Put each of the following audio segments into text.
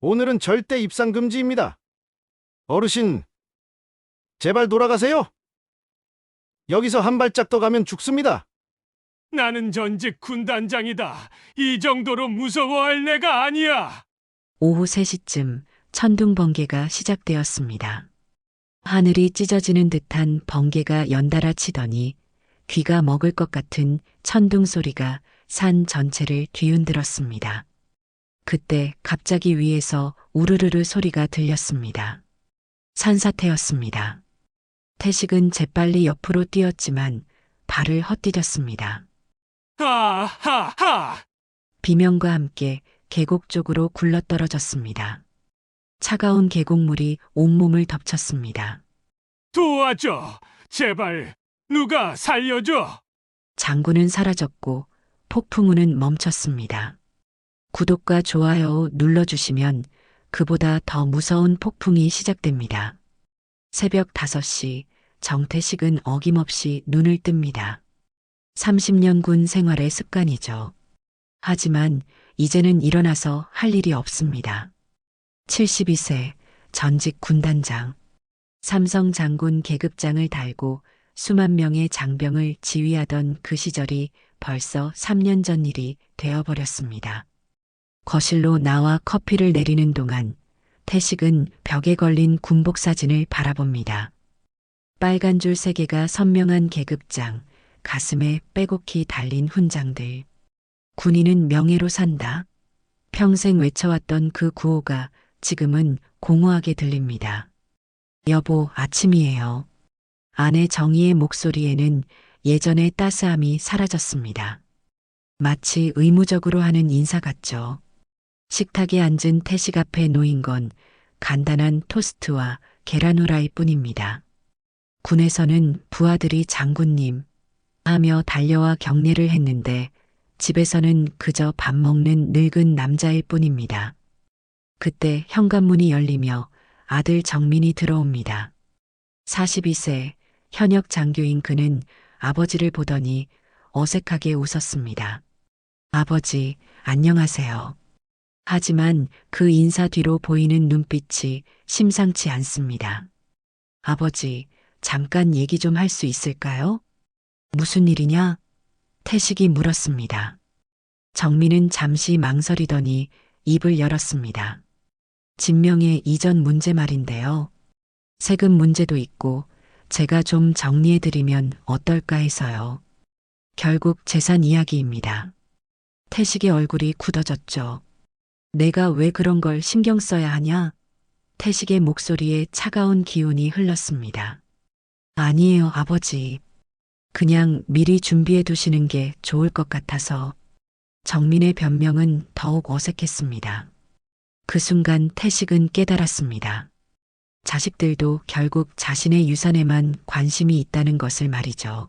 오늘은 절대 입상 금지입니다. 어르신, 제발 돌아가세요. 여기서 한 발짝 더 가면 죽습니다. 나는 전직 군단장이다. 이 정도로 무서워할 내가 아니야. 오후 3시쯤 천둥 번개가 시작되었습니다. 하늘이 찢어지는 듯한 번개가 연달아 치더니 귀가 먹을 것 같은 천둥 소리가 산 전체를 뒤흔들었습니다. 그때 갑자기 위에서 우르르르 소리가 들렸습니다. 산사태였습니다. 태식은 재빨리 옆으로 뛰었지만 발을 헛디뎠습니다. 하하하! 비명과 함께 계곡 쪽으로 굴러떨어졌습니다. 차가운 계곡물이 온몸을 덮쳤습니다. 도와줘. 제발 누가 살려줘. 장군은 사라졌고 폭풍우는 멈췄습니다. 구독과 좋아요 눌러주시면 그보다 더 무서운 폭풍이 시작됩니다. 새벽 5시 정태식은 어김없이 눈을 뜹니다. 30년 군 생활의 습관이죠. 하지만 이제는 일어나서 할 일이 없습니다. 72세 전직 군단장. 삼성 장군 계급장을 달고 수만 명의 장병을 지휘하던 그 시절이 벌써 3년 전 일이 되어버렸습니다. 거실로 나와 커피를 내리는 동안 태식은 벽에 걸린 군복 사진을 바라봅니다. 빨간 줄 3개가 선명한 계급장, 가슴에 빼곡히 달린 훈장들. 군인은 명예로 산다. 평생 외쳐왔던 그 구호가 지금은 공허하게 들립니다. 여보, 아침이에요. 아내 정희의 목소리에는 예전의 따스함이 사라졌습니다. 마치 의무적으로 하는 인사 같죠. 식탁에 앉은 태식 앞에 놓인 건 간단한 토스트와 계란 후라이 뿐입니다. 군에서는 부하들이 장군님 하며 달려와 경례를 했는데 집에서는 그저 밥 먹는 늙은 남자일 뿐입니다. 그때 현관문이 열리며 아들 정민이 들어옵니다. 42세 현역 장교인 그는 아버지를 보더니 어색하게 웃었습니다. 아버지, 안녕하세요. 하지만 그 인사 뒤로 보이는 눈빛이 심상치 않습니다. 아버지, 잠깐 얘기 좀 할 수 있을까요? 무슨 일이냐? 태식이 물었습니다. 정민은 잠시 망설이더니 입을 열었습니다. 진명의 이전 문제 말인데요. 세금 문제도 있고 제가 좀 정리해드리면 어떨까 해서요. 결국 재산 이야기입니다. 태식의 얼굴이 굳어졌죠. 내가 왜 그런 걸 신경 써야 하냐? 태식의 목소리에 차가운 기운이 흘렀습니다. 아니에요, 아버지. 그냥 미리 준비해 두시는 게 좋을 것 같아서. 정민의 변명은 더욱 어색했습니다. 그 순간 태식은 깨달았습니다. 자식들도 결국 자신의 유산에만 관심이 있다는 것을 말이죠.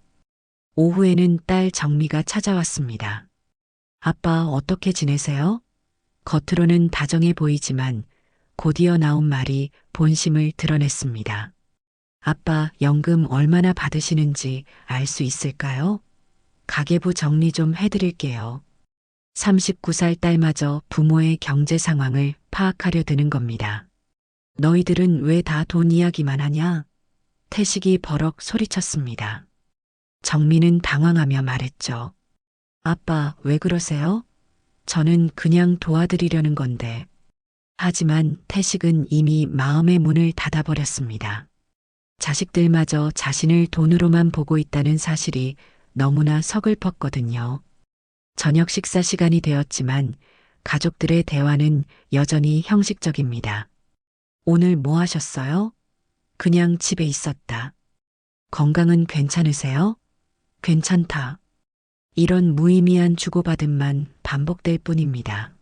오후에는 딸 정미가 찾아왔습니다. 아빠 어떻게 지내세요? 겉으로는 다정해 보이지만 곧이어 나온 말이 본심을 드러냈습니다. 아빠 연금 얼마나 받으시는지 알 수 있을까요? 가계부 정리 좀 해드릴게요. 39살 딸마저 부모의 경제 상황을 파악하려 드는 겁니다. 너희들은 왜 다 돈 이야기만 하냐? 태식이 버럭 소리쳤습니다. 정민은 당황하며 말했죠. 아빠, 왜 그러세요? 저는 그냥 도와드리려는 건데. 하지만 태식은 이미 마음의 문을 닫아버렸습니다. 자식들마저 자신을 돈으로만 보고 있다는 사실이 너무나 서글펐거든요. 저녁 식사 시간이 되었지만 가족들의 대화는 여전히 형식적입니다. 오늘 뭐 하셨어요? 그냥 집에 있었다. 건강은 괜찮으세요? 괜찮다. 이런 무의미한 주고받음만 반복될 뿐입니다.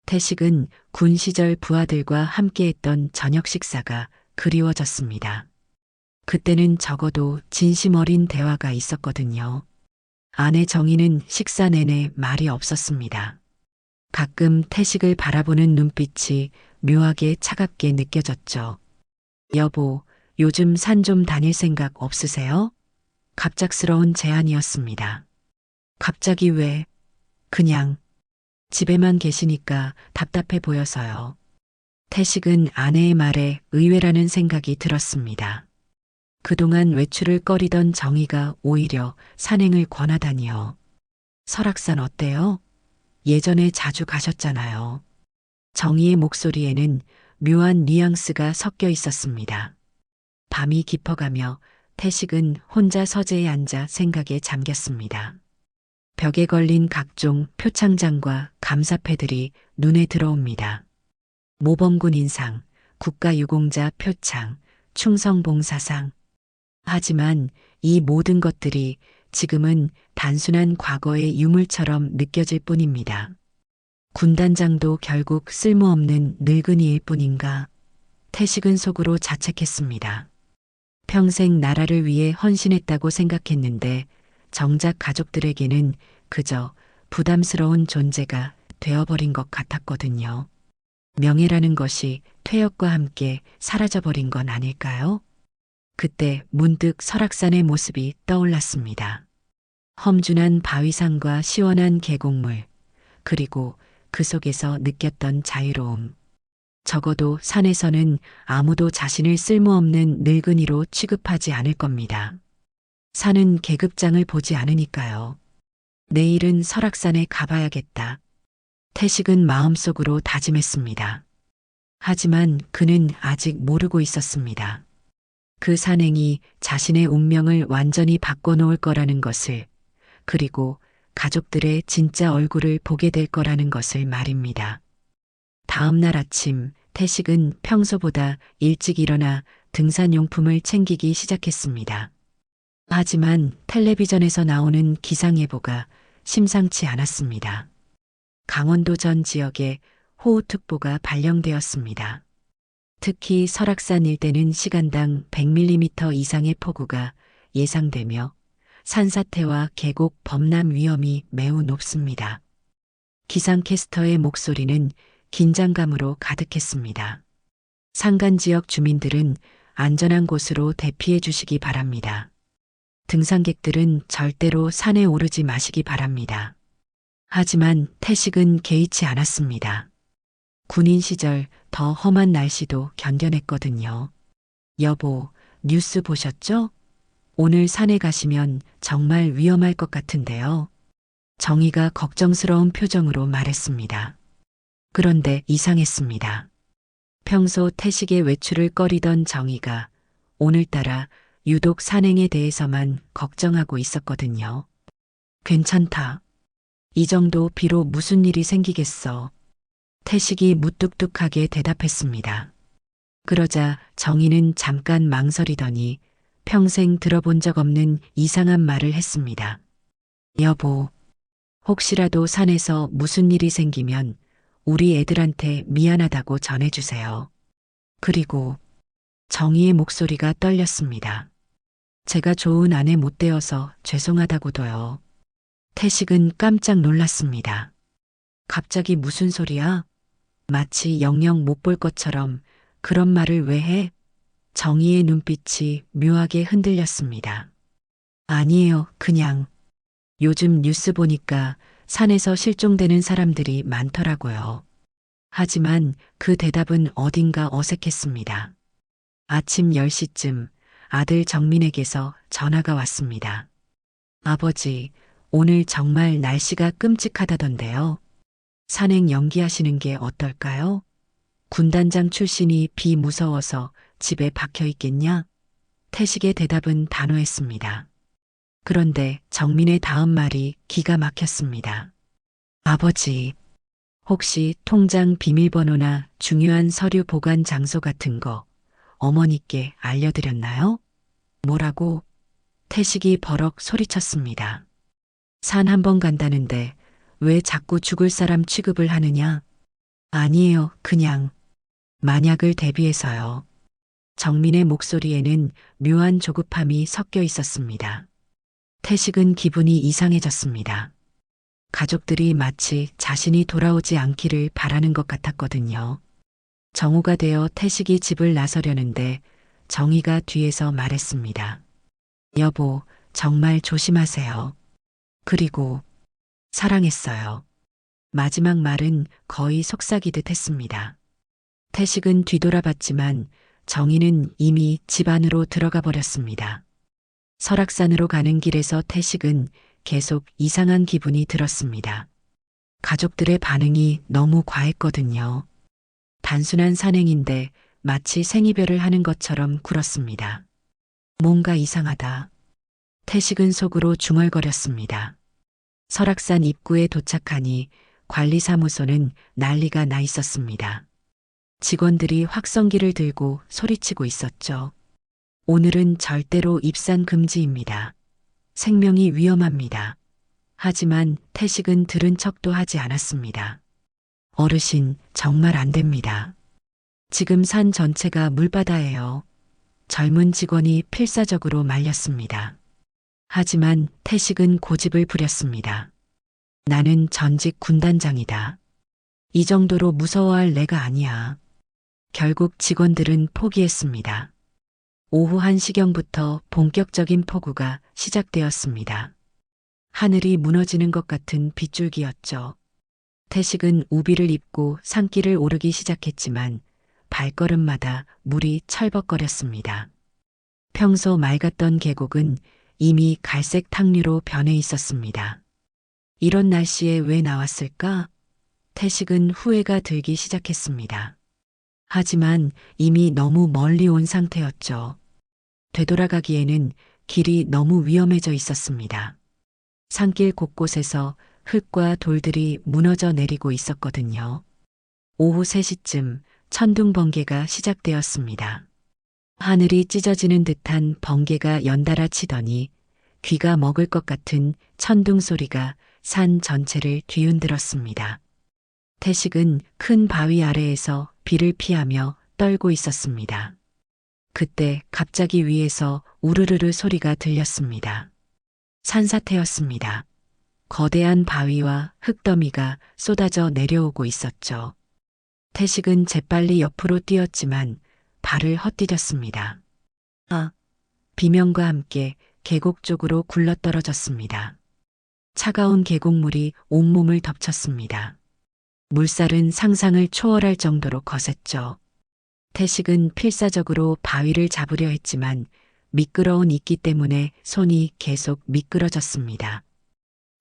태식은 군 시절 부하들과 함께했던 저녁 식사가 그리워졌습니다. 그때는 적어도 진심 어린 대화가 있었거든요. 아내 정희는 식사 내내 말이 없었습니다. 가끔 태식을 바라보는 눈빛이 묘하게 차갑게 느껴졌죠. 여보, 요즘 산 좀 다닐 생각 없으세요? 갑작스러운 제안이었습니다. 갑자기 왜? 그냥 집에만 계시니까 답답해 보여서요. 태식은 아내의 말에 의외라는 생각이 들었습니다. 그동안 외출을 꺼리던 정희가 오히려 산행을 권하다니요. 설악산 어때요? 예전에 자주 가셨잖아요. 정희의 목소리에는 묘한 뉘앙스가 섞여 있었습니다. 밤이 깊어가며 태식은 혼자 서재에 앉아 생각에 잠겼습니다. 벽에 걸린 각종 표창장과 감사패들이 눈에 들어옵니다. 모범군 인상, 국가유공자 표창, 충성봉사상. 하지만 이 모든 것들이 지금은 단순한 과거의 유물처럼 느껴질 뿐입니다. 군단장도 결국 쓸모없는 늙은이일 뿐인가? 태식은 속으로 자책했습니다. 평생 나라를 위해 헌신했다고 생각했는데 정작 가족들에게는 그저 부담스러운 존재가 되어버린 것 같았거든요. 명예라는 것이 퇴역과 함께 사라져버린 건 아닐까요? 그때 문득 설악산의 모습이 떠올랐습니다. 험준한 바위산과 시원한 계곡물, 그리고 그 속에서 느꼈던 자유로움. 적어도 산에서는 아무도 자신을 쓸모없는 늙은이로 취급하지 않을 겁니다. 산은 계급장을 보지 않으니까요. 내일은 설악산에 가봐야겠다. 태식은 마음속으로 다짐했습니다. 하지만 그는 아직 모르고 있었습니다. 그 산행이 자신의 운명을 완전히 바꿔놓을 거라는 것을, 그리고 가족들의 진짜 얼굴을 보게 될 거라는 것을 말입니다. 다음 날 아침, 태식은 평소보다 일찍 일어나 등산용품을 챙기기 시작했습니다. 하지만 텔레비전에서 나오는 기상예보가 심상치 않았습니다. 강원도 전 지역에 호우특보가 발령되었습니다. 특히 설악산 일대는 시간당 100mm 이상의 폭우가 예상되며 산사태와 계곡 범람 위험이 매우 높습니다. 기상캐스터의 목소리는 긴장감으로 가득했습니다. 산간 지역 주민들은 안전한 곳으로 대피해 주시기 바랍니다. 등산객들은 절대로 산에 오르지 마시기 바랍니다. 하지만 태식은 개의치 않았습니다. 군인 시절 더 험한 날씨도 견뎌냈거든요. 여보, 뉴스 보셨죠? 오늘 산에 가시면 정말 위험할 것 같은데요. 정희가 걱정스러운 표정으로 말했습니다. 그런데 이상했습니다. 평소 태식의 외출을 꺼리던 정희가 오늘따라 유독 산행에 대해서만 걱정하고 있었거든요. 괜찮다. 이 정도 비로 무슨 일이 생기겠어. 태식이 무뚝뚝하게 대답했습니다. 그러자 정희는 잠깐 망설이더니 평생 들어본 적 없는 이상한 말을 했습니다. 여보, 혹시라도 산에서 무슨 일이 생기면 우리 애들한테 미안하다고 전해주세요. 그리고 정희의 목소리가 떨렸습니다. 제가 좋은 아내 못 되어서 죄송하다고도요. 태식은 깜짝 놀랐습니다. 갑자기 무슨 소리야? 마치 영영 못 볼 것처럼 그런 말을 왜 해? 정희의 눈빛이 묘하게 흔들렸습니다. 아니에요, 그냥. 요즘 뉴스 보니까 산에서 실종되는 사람들이 많더라고요. 하지만 그 대답은 어딘가 어색했습니다. 아침 10시쯤 아들 정민에게서 전화가 왔습니다. 아버지, 오늘 정말 날씨가 끔찍하다던데요. 산행 연기하시는 게 어떨까요? 군단장 출신이 비 무서워서 집에 박혀 있겠냐? 태식의 대답은 단호했습니다. 그런데 정민의 다음 말이 기가 막혔습니다. 아버지, 혹시 통장 비밀번호나 중요한 서류 보관 장소 같은 거 어머니께 알려드렸나요? 뭐라고? 태식이 버럭 소리쳤습니다. 산 한 번 간다는데 왜 자꾸 죽을 사람 취급을 하느냐? 아니에요, 그냥 만약을 대비해서요. 정민의 목소리에는 묘한 조급함이 섞여 있었습니다. 태식은 기분이 이상해졌습니다. 가족들이 마치 자신이 돌아오지 않기를 바라는 것 같았거든요. 정오가 되어 태식이 집을 나서려는데 정희가 뒤에서 말했습니다. 여보, 정말 조심하세요. 그리고 사랑했어요. 마지막 말은 거의 속삭이듯 했습니다. 태식은 뒤돌아봤지만 정희는 이미 집 안으로 들어가 버렸습니다. 설악산으로 가는 길에서 태식은 계속 이상한 기분이 들었습니다. 가족들의 반응이 너무 과했거든요. 단순한 산행인데 마치 생이별을 하는 것처럼 굴었습니다. 뭔가 이상하다. 태식은 속으로 중얼거렸습니다. 설악산 입구에 도착하니 관리사무소는 난리가 나 있었습니다. 직원들이 확성기를 들고 소리치고 있었죠. 오늘은 절대로 입산 금지입니다. 생명이 위험합니다. 하지만 태식은 들은 척도 하지 않았습니다. 어르신, 정말 안 됩니다. 지금 산 전체가 물바다예요. 젊은 직원이 필사적으로 말렸습니다. 하지만 태식은 고집을 부렸습니다. 나는 전직 군단장이다. 이 정도로 무서워할 내가 아니야. 결국 직원들은 포기했습니다. 오후 1시경부터 본격적인 폭우가 시작되었습니다. 하늘이 무너지는 것 같은 빗줄기였죠. 태식은 우비를 입고 산길을 오르기 시작했지만 발걸음마다 물이 철벅거렸습니다. 평소 맑았던 계곡은 이미 갈색 탕류로 변해 있었습니다. 이런 날씨에 왜 나왔을까? 태식은 후회가 들기 시작했습니다. 하지만 이미 너무 멀리 온 상태였죠. 되돌아가기에는 길이 너무 위험해져 있었습니다. 산길 곳곳에서 흙과 돌들이 무너져 내리고 있었거든요. 오후 3시쯤 천둥 번개가 시작되었습니다. 하늘이 찢어지는 듯한 번개가 연달아 치더니 귀가 먹을 것 같은 천둥 소리가 산 전체를 뒤흔들었습니다. 태식은 큰 바위 아래에서 비를 피하며 떨고 있었습니다. 그때 갑자기 위에서 우르르르 소리가 들렸습니다. 산사태였습니다. 거대한 바위와 흙더미가 쏟아져 내려오고 있었죠. 태식은 재빨리 옆으로 뛰었지만 발을 헛디뎠습니다. 비명과 함께 계곡 쪽으로 굴러떨어졌습니다. 차가운 계곡물이 온몸을 덮쳤습니다. 물살은 상상을 초월할 정도로 거셌죠. 태식은 필사적으로 바위를 잡으려 했지만 미끄러운 이끼 때문에 손이 계속 미끄러졌습니다.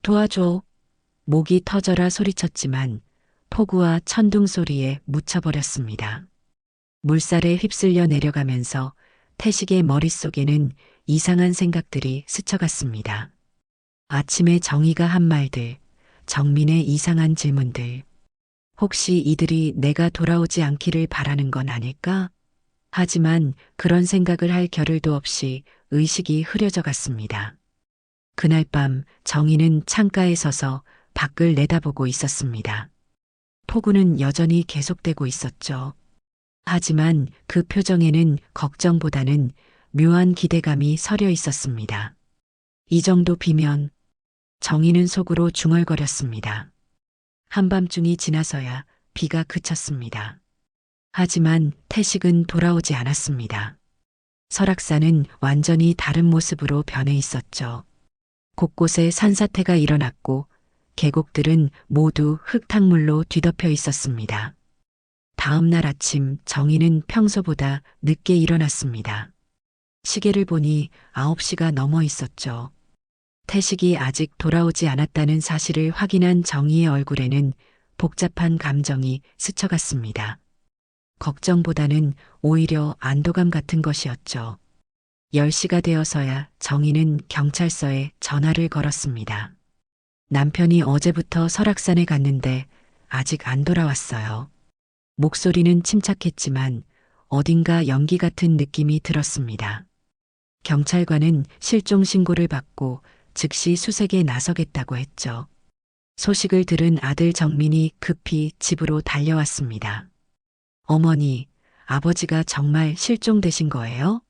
도와줘. 목이 터져라 소리쳤지만 폭우와 천둥 소리에 묻혀버렸습니다. 물살에 휩쓸려 내려가면서 태식의 머릿속에는 이상한 생각들이 스쳐갔습니다. 아침에 정희가 한 말들, 정민의 이상한 질문들. 혹시 이들이 내가 돌아오지 않기를 바라는 건 아닐까? 하지만 그런 생각을 할 겨를도 없이 의식이 흐려져 갔습니다. 그날 밤 정희는 창가에 서서 밖을 내다보고 있었습니다. 폭우는 여전히 계속되고 있었죠. 하지만 그 표정에는 걱정보다는 묘한 기대감이 서려 있었습니다. 이 정도 비면 정희는 속으로 중얼거렸습니다. 한밤중이 지나서야 비가 그쳤습니다. 하지만 태식은 돌아오지 않았습니다. 설악산은 완전히 다른 모습으로 변해 있었죠. 곳곳에 산사태가 일어났고 계곡들은 모두 흙탕물로 뒤덮여 있었습니다. 다음 날 아침 정희는 평소보다 늦게 일어났습니다. 시계를 보니 9시가 넘어 있었죠. 태식이 아직 돌아오지 않았다는 사실을 확인한 정희의 얼굴에는 복잡한 감정이 스쳐갔습니다. 걱정보다는 오히려 안도감 같은 것이었죠. 10시가 되어서야 정희는 경찰서에 전화를 걸었습니다. 남편이 어제부터 설악산에 갔는데 아직 안 돌아왔어요. 목소리는 침착했지만 어딘가 연기 같은 느낌이 들었습니다. 경찰관은 실종 신고를 받고 즉시 수색에 나서겠다고 했죠. 소식을 들은 아들 정민이 급히 집으로 달려왔습니다. 어머니, 아버지가 정말 실종되신 거예요?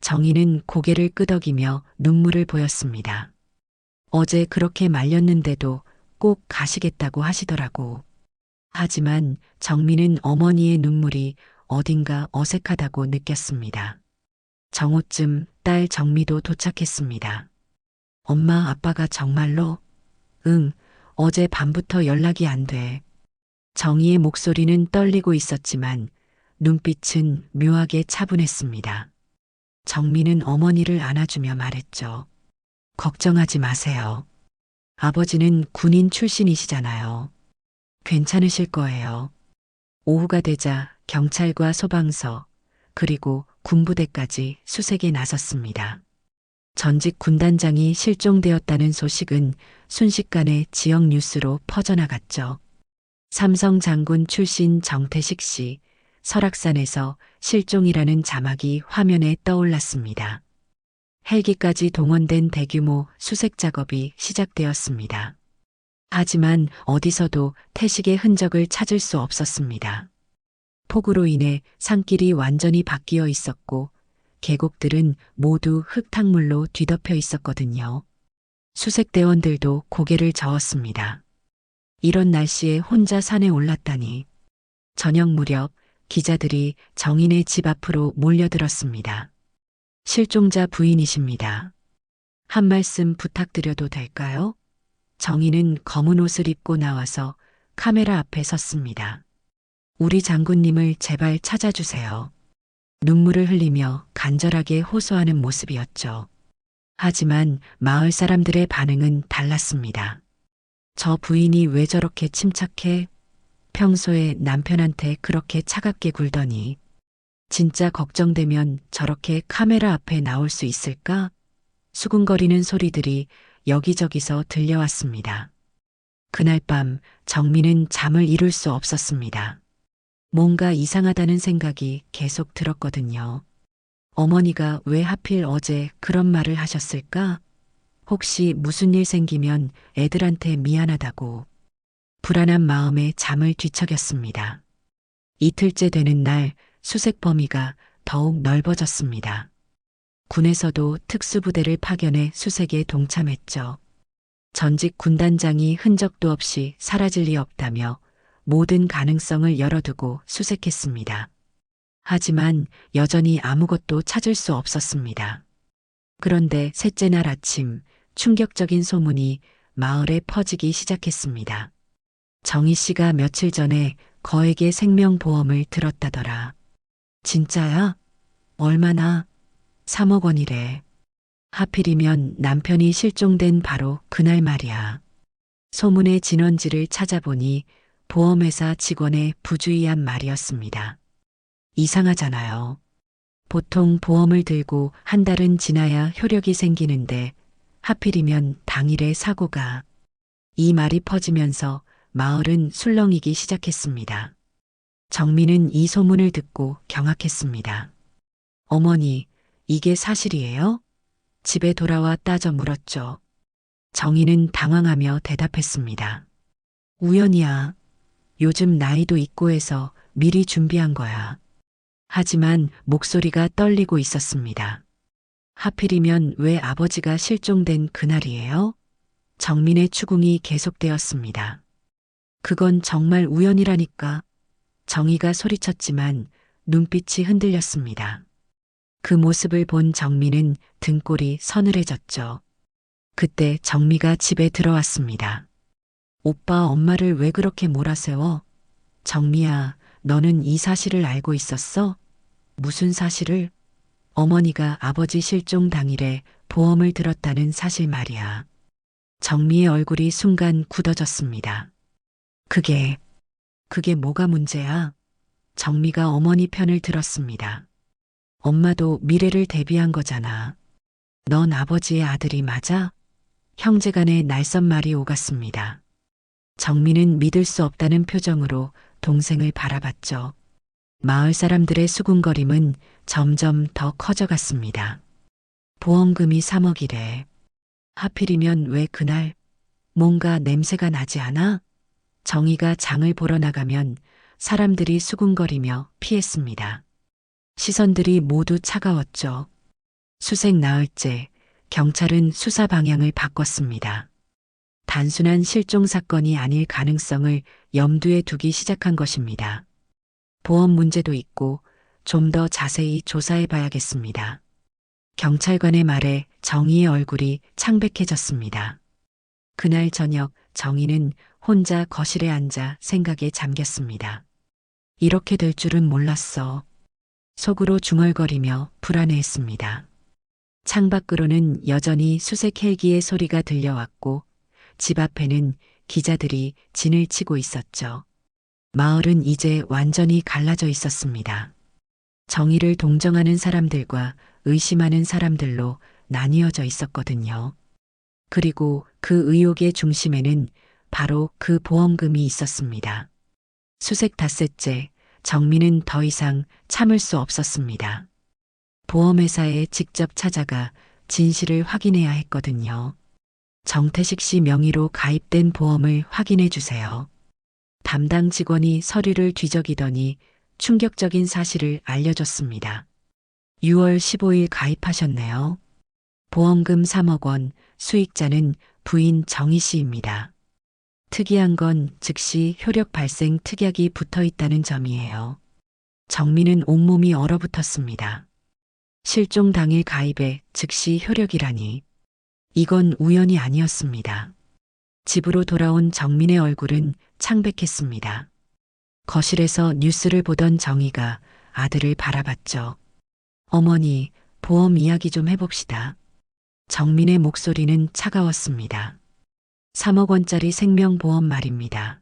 정희는 고개를 끄덕이며 눈물을 보였습니다. 어제 그렇게 말렸는데도 꼭 가시겠다고 하시더라고. 하지만 정민은 어머니의 눈물이 어딘가 어색하다고 느꼈습니다. 정오쯤 딸 정미도 도착했습니다. 엄마, 아빠가 정말로? 응, 어제 밤부터 연락이 안 돼. 정희의 목소리는 떨리고 있었지만 눈빛은 묘하게 차분했습니다. 정민은 어머니를 안아주며 말했죠. 걱정하지 마세요. 아버지는 군인 출신이시잖아요. 괜찮으실 거예요. 오후가 되자 경찰과 소방서, 그리고 군부대까지 수색에 나섰습니다. 전직 군단장이 실종되었다는 소식은 순식간에 지역 뉴스로 퍼져나갔죠. 삼성 장군 출신 정태식 씨, 설악산에서 실종이라는 자막이 화면에 떠올랐습니다. 헬기까지 동원된 대규모 수색 작업이 시작되었습니다. 하지만 어디서도 태식의 흔적을 찾을 수 없었습니다. 폭우로 인해 산길이 완전히 바뀌어 있었고 계곡들은 모두 흙탕물로 뒤덮여 있었거든요. 수색대원들도 고개를 저었습니다. 이런 날씨에 혼자 산에 올랐다니. 저녁 무렵 기자들이 정인의 집 앞으로 몰려들었습니다. 실종자 부인이십니다. 한 말씀 부탁드려도 될까요? 정인은 검은 옷을 입고 나와서 카메라 앞에 섰습니다. 우리 장군님을 제발 찾아주세요. 눈물을 흘리며 간절하게 호소하는 모습이었죠. 하지만 마을 사람들의 반응은 달랐습니다. 저 부인이 왜 저렇게 침착해? 평소에 남편한테 그렇게 차갑게 굴더니 진짜 걱정되면 저렇게 카메라 앞에 나올 수 있을까? 수군거리는 소리들이 여기저기서 들려왔습니다. 그날 밤 정민은 잠을 이룰 수 없었습니다. 뭔가 이상하다는 생각이 계속 들었거든요. 어머니가 왜 하필 어제 그런 말을 하셨을까? 혹시 무슨 일 생기면 애들한테 미안하다고. 불안한 마음에 잠을 뒤척였습니다. 이틀째 되는 날 수색 범위가 더욱 넓어졌습니다. 군에서도 특수부대를 파견해 수색에 동참했죠. 전직 군단장이 흔적도 없이 사라질 리 없다며 모든 가능성을 열어두고 수색했습니다. 하지만 여전히 아무것도 찾을 수 없었습니다. 그런데 셋째 날 아침 충격적인 소문이 마을에 퍼지기 시작했습니다. 정희 씨가 며칠 전에 거액의 생명보험을 들었다더라. 진짜야? 얼마나? 3억 원이래. 하필이면 남편이 실종된 바로 그날 말이야. 소문의 진원지를 찾아보니 보험회사 직원의 부주의한 말이었습니다. 이상하잖아요. 보통 보험을 들고 한 달은 지나야 효력이 생기는데 하필이면 당일에 사고가. 이 말이 퍼지면서 마을은 술렁이기 시작했습니다. 정민은 이 소문을 듣고 경악했습니다. 어머니, 이게 사실이에요? 집에 돌아와 따져 물었죠. 정희는 당황하며 대답했습니다. 우연이야. 요즘 나이도 있고 해서 미리 준비한 거야. 하지만 목소리가 떨리고 있었습니다. 하필이면 왜 아버지가 실종된 그날이에요? 정민의 추궁이 계속되었습니다. 그건 정말 우연이라니까. 정희가 소리쳤지만 눈빛이 흔들렸습니다. 그 모습을 본 정민은 등골이 서늘해졌죠. 그때 정미가 집에 들어왔습니다. 오빠 엄마를 왜 그렇게 몰아세워? 정미야, 너는 이 사실을 알고 있었어? 무슨 사실을? 어머니가 아버지 실종 당일에 보험을 들었다는 사실 말이야. 정미의 얼굴이 순간 굳어졌습니다. 그게 뭐가 문제야? 정미가 어머니 편을 들었습니다. 엄마도 미래를 대비한 거잖아. 넌 아버지의 아들이 맞아? 형제간의 날선말이 오갔습니다. 정민은 믿을 수 없다는 표정으로 동생을 바라봤죠. 마을 사람들의 수군거림은 점점 더 커져갔습니다. 보험금이 3억이래. 하필이면 왜 그날? 뭔가 냄새가 나지 않아? 정희가 장을 보러 나가면 사람들이 수군거리며 피했습니다. 시선들이 모두 차가웠죠. 수색 나흘째 경찰은 수사 방향을 바꿨습니다. 단순한 실종 사건이 아닐 가능성을 염두에 두기 시작한 것입니다. 보험 문제도 있고 좀 더 자세히 조사해 봐야겠습니다. 경찰관의 말에 정희의 얼굴이 창백해졌습니다. 그날 저녁 정희는 혼자 거실에 앉아 생각에 잠겼습니다. 이렇게 될 줄은 몰랐어. 속으로 중얼거리며 불안해했습니다. 창밖으로는 여전히 수색 헬기의 소리가 들려왔고 집 앞에는 기자들이 진을 치고 있었죠. 마을은 이제 완전히 갈라져 있었습니다. 정의를 동정하는 사람들과 의심하는 사람들로 나뉘어져 있었거든요. 그리고 그 의혹의 중심에는 바로 그 보험금이 있었습니다. 수색 닷새째 정민은 더 이상 참을 수 없었습니다. 보험회사에 직접 찾아가 진실을 확인해야 했거든요. 정태식 씨 명의로 가입된 보험을 확인해 주세요. 담당 직원이 서류를 뒤적이더니 충격적인 사실을 알려줬습니다. 6월 15일 가입하셨네요. 보험금 3억 원, 수익자는 부인 정희 씨입니다. 특이한 건 즉시 효력 발생 특약이 붙어 있다는 점이에요. 정민은 온몸이 얼어붙었습니다. 실종 당일 가입에 즉시 효력이라니. 이건 우연이 아니었습니다. 집으로 돌아온 정민의 얼굴은 창백했습니다. 거실에서 뉴스를 보던 정희가 아들을 바라봤죠. 어머니, 보험 이야기 좀 해봅시다. 정민의 목소리는 차가웠습니다. 3억 원짜리 생명보험 말입니다.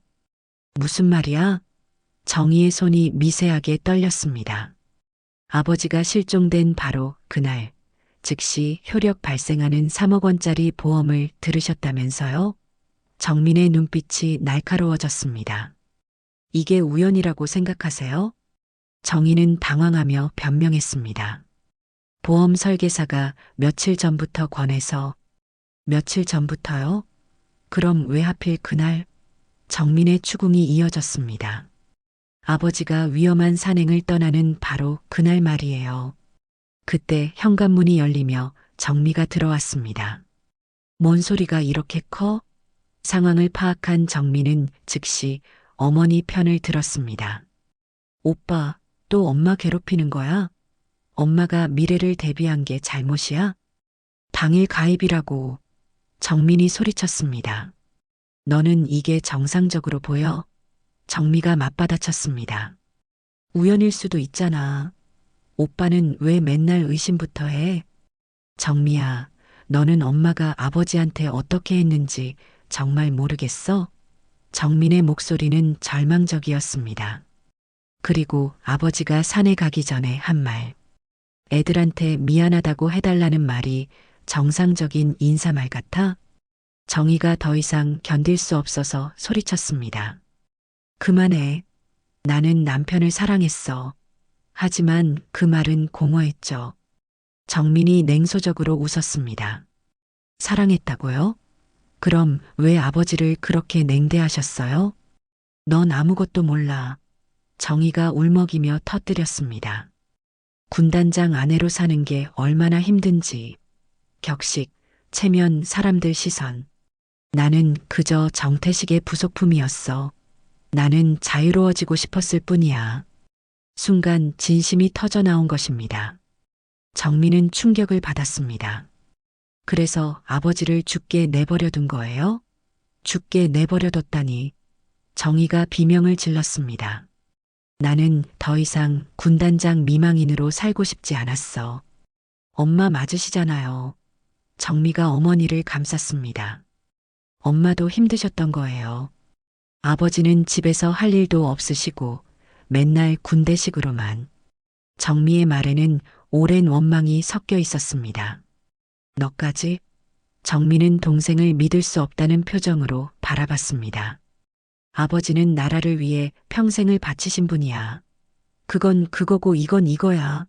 무슨 말이야? 정희의 손이 미세하게 떨렸습니다. 아버지가 실종된 바로 그날, 즉시 효력 발생하는 3억 원짜리 보험을 들으셨다면서요? 정민의 눈빛이 날카로워졌습니다. 이게 우연이라고 생각하세요? 정희는 당황하며 변명했습니다. 보험 설계사가 며칠 전부터 권해서. 며칠 전부터요? 그럼 왜 하필 그날? 정민의 추궁이 이어졌습니다. 아버지가 위험한 산행을 떠나는 바로 그날 말이에요. 그때 현관문이 열리며 정미가 들어왔습니다. 뭔 소리가 이렇게 커? 상황을 파악한 정민은 즉시 어머니 편을 들었습니다. 오빠, 또 엄마 괴롭히는 거야? 엄마가 미래를 대비한 게 잘못이야? 당일 가입이라고. 정민이 소리쳤습니다. 너는 이게 정상적으로 보여? 정미가 맞받아쳤습니다. 우연일 수도 있잖아. 오빠는 왜 맨날 의심부터 해? 정미야, 너는 엄마가 아버지한테 어떻게 했는지 정말 모르겠어? 정민의 목소리는 절망적이었습니다. 그리고 아버지가 산에 가기 전에 한 말. 애들한테 미안하다고 해달라는 말이 정상적인 인사말 같아? 정희가 더 이상 견딜 수 없어서 소리쳤습니다. 그만해. 나는 남편을 사랑했어. 하지만 그 말은 공허했죠. 정민이 냉소적으로 웃었습니다. 사랑했다고요? 그럼 왜 아버지를 그렇게 냉대하셨어요? 넌 아무것도 몰라. 정희가 울먹이며 터뜨렸습니다. 군단장 아내로 사는 게 얼마나 힘든지. 격식, 체면, 사람들 시선. 나는 그저 정태식의 부속품이었어. 나는 자유로워지고 싶었을 뿐이야. 순간 진심이 터져나온 것입니다. 정민은 충격을 받았습니다. 그래서 아버지를 죽게 내버려둔 거예요? 죽게 내버려뒀다니. 정희가 비명을 질렀습니다. 나는 더 이상 군단장 미망인으로 살고 싶지 않았어. 엄마 맞으시잖아요. 정미가 어머니를 감쌌습니다. 엄마도 힘드셨던 거예요. 아버지는 집에서 할 일도 없으시고 맨날 군대식으로만. 정미의 말에는 오랜 원망이 섞여 있었습니다. 너까지? 정미는 동생을 믿을 수 없다는 표정으로 바라봤습니다. 아버지는 나라를 위해 평생을 바치신 분이야. 그건 그거고 이건 이거야.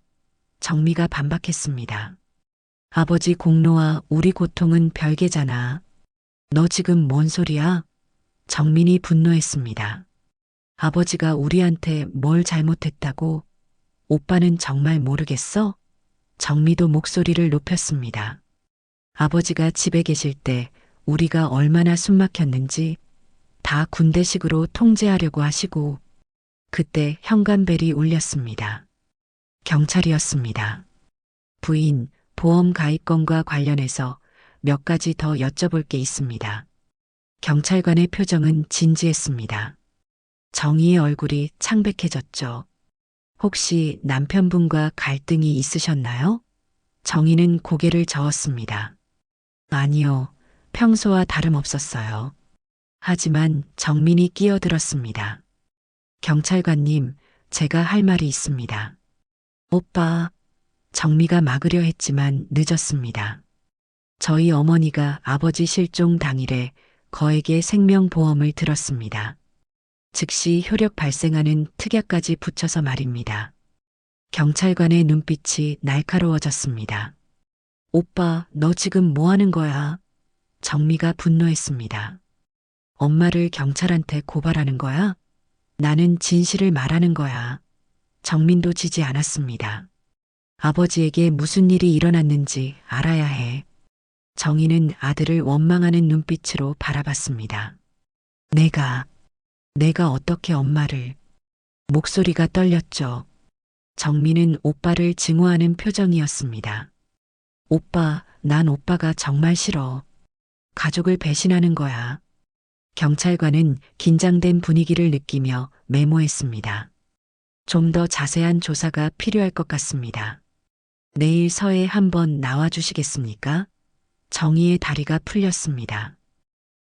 정미가 반박했습니다. 아버지 공로와 우리 고통은 별개잖아. 너 지금 뭔 소리야? 정민이 분노했습니다. 아버지가 우리한테 뭘 잘못했다고? 오빠는 정말 모르겠어? 정미도 목소리를 높였습니다. 아버지가 집에 계실 때 우리가 얼마나 숨막혔는지 다 군대식으로 통제하려고 하시고 그때 현관벨이 울렸습니다. 경찰이었습니다. 부인, 보험 가입건과 관련해서 몇 가지 더 여쭤볼 게 있습니다. 경찰관의 표정은 진지했습니다. 정희의 얼굴이 창백해졌죠. 혹시 남편분과 갈등이 있으셨나요? 정희는 고개를 저었습니다. 아니요, 평소와 다름없었어요. 하지만 정민이 끼어들었습니다. 경찰관님, 제가 할 말이 있습니다. 오빠, 정미가 막으려 했지만 늦었습니다. 저희 어머니가 아버지 실종 당일에 거액의 생명보험을 들었습니다. 즉시 효력 발생하는 특약까지 붙여서 말입니다. 경찰관의 눈빛이 날카로워졌습니다. 오빠, 너 지금 뭐 하는 거야? 정미가 분노했습니다. 엄마를 경찰한테 고발하는 거야? 나는 진실을 말하는 거야. 정민도 지지 않았습니다. 아버지에게 무슨 일이 일어났는지 알아야 해. 정희는 아들을 원망하는 눈빛으로 바라봤습니다. 내가 어떻게 엄마를... 목소리가 떨렸죠. 정민은 오빠를 증오하는 표정이었습니다. 오빠, 난 오빠가 정말 싫어. 가족을 배신하는 거야. 경찰관은 긴장된 분위기를 느끼며 메모했습니다. 좀 더 자세한 조사가 필요할 것 같습니다. 내일 서해 한번 나와주시겠습니까? 정희의 다리가 풀렸습니다.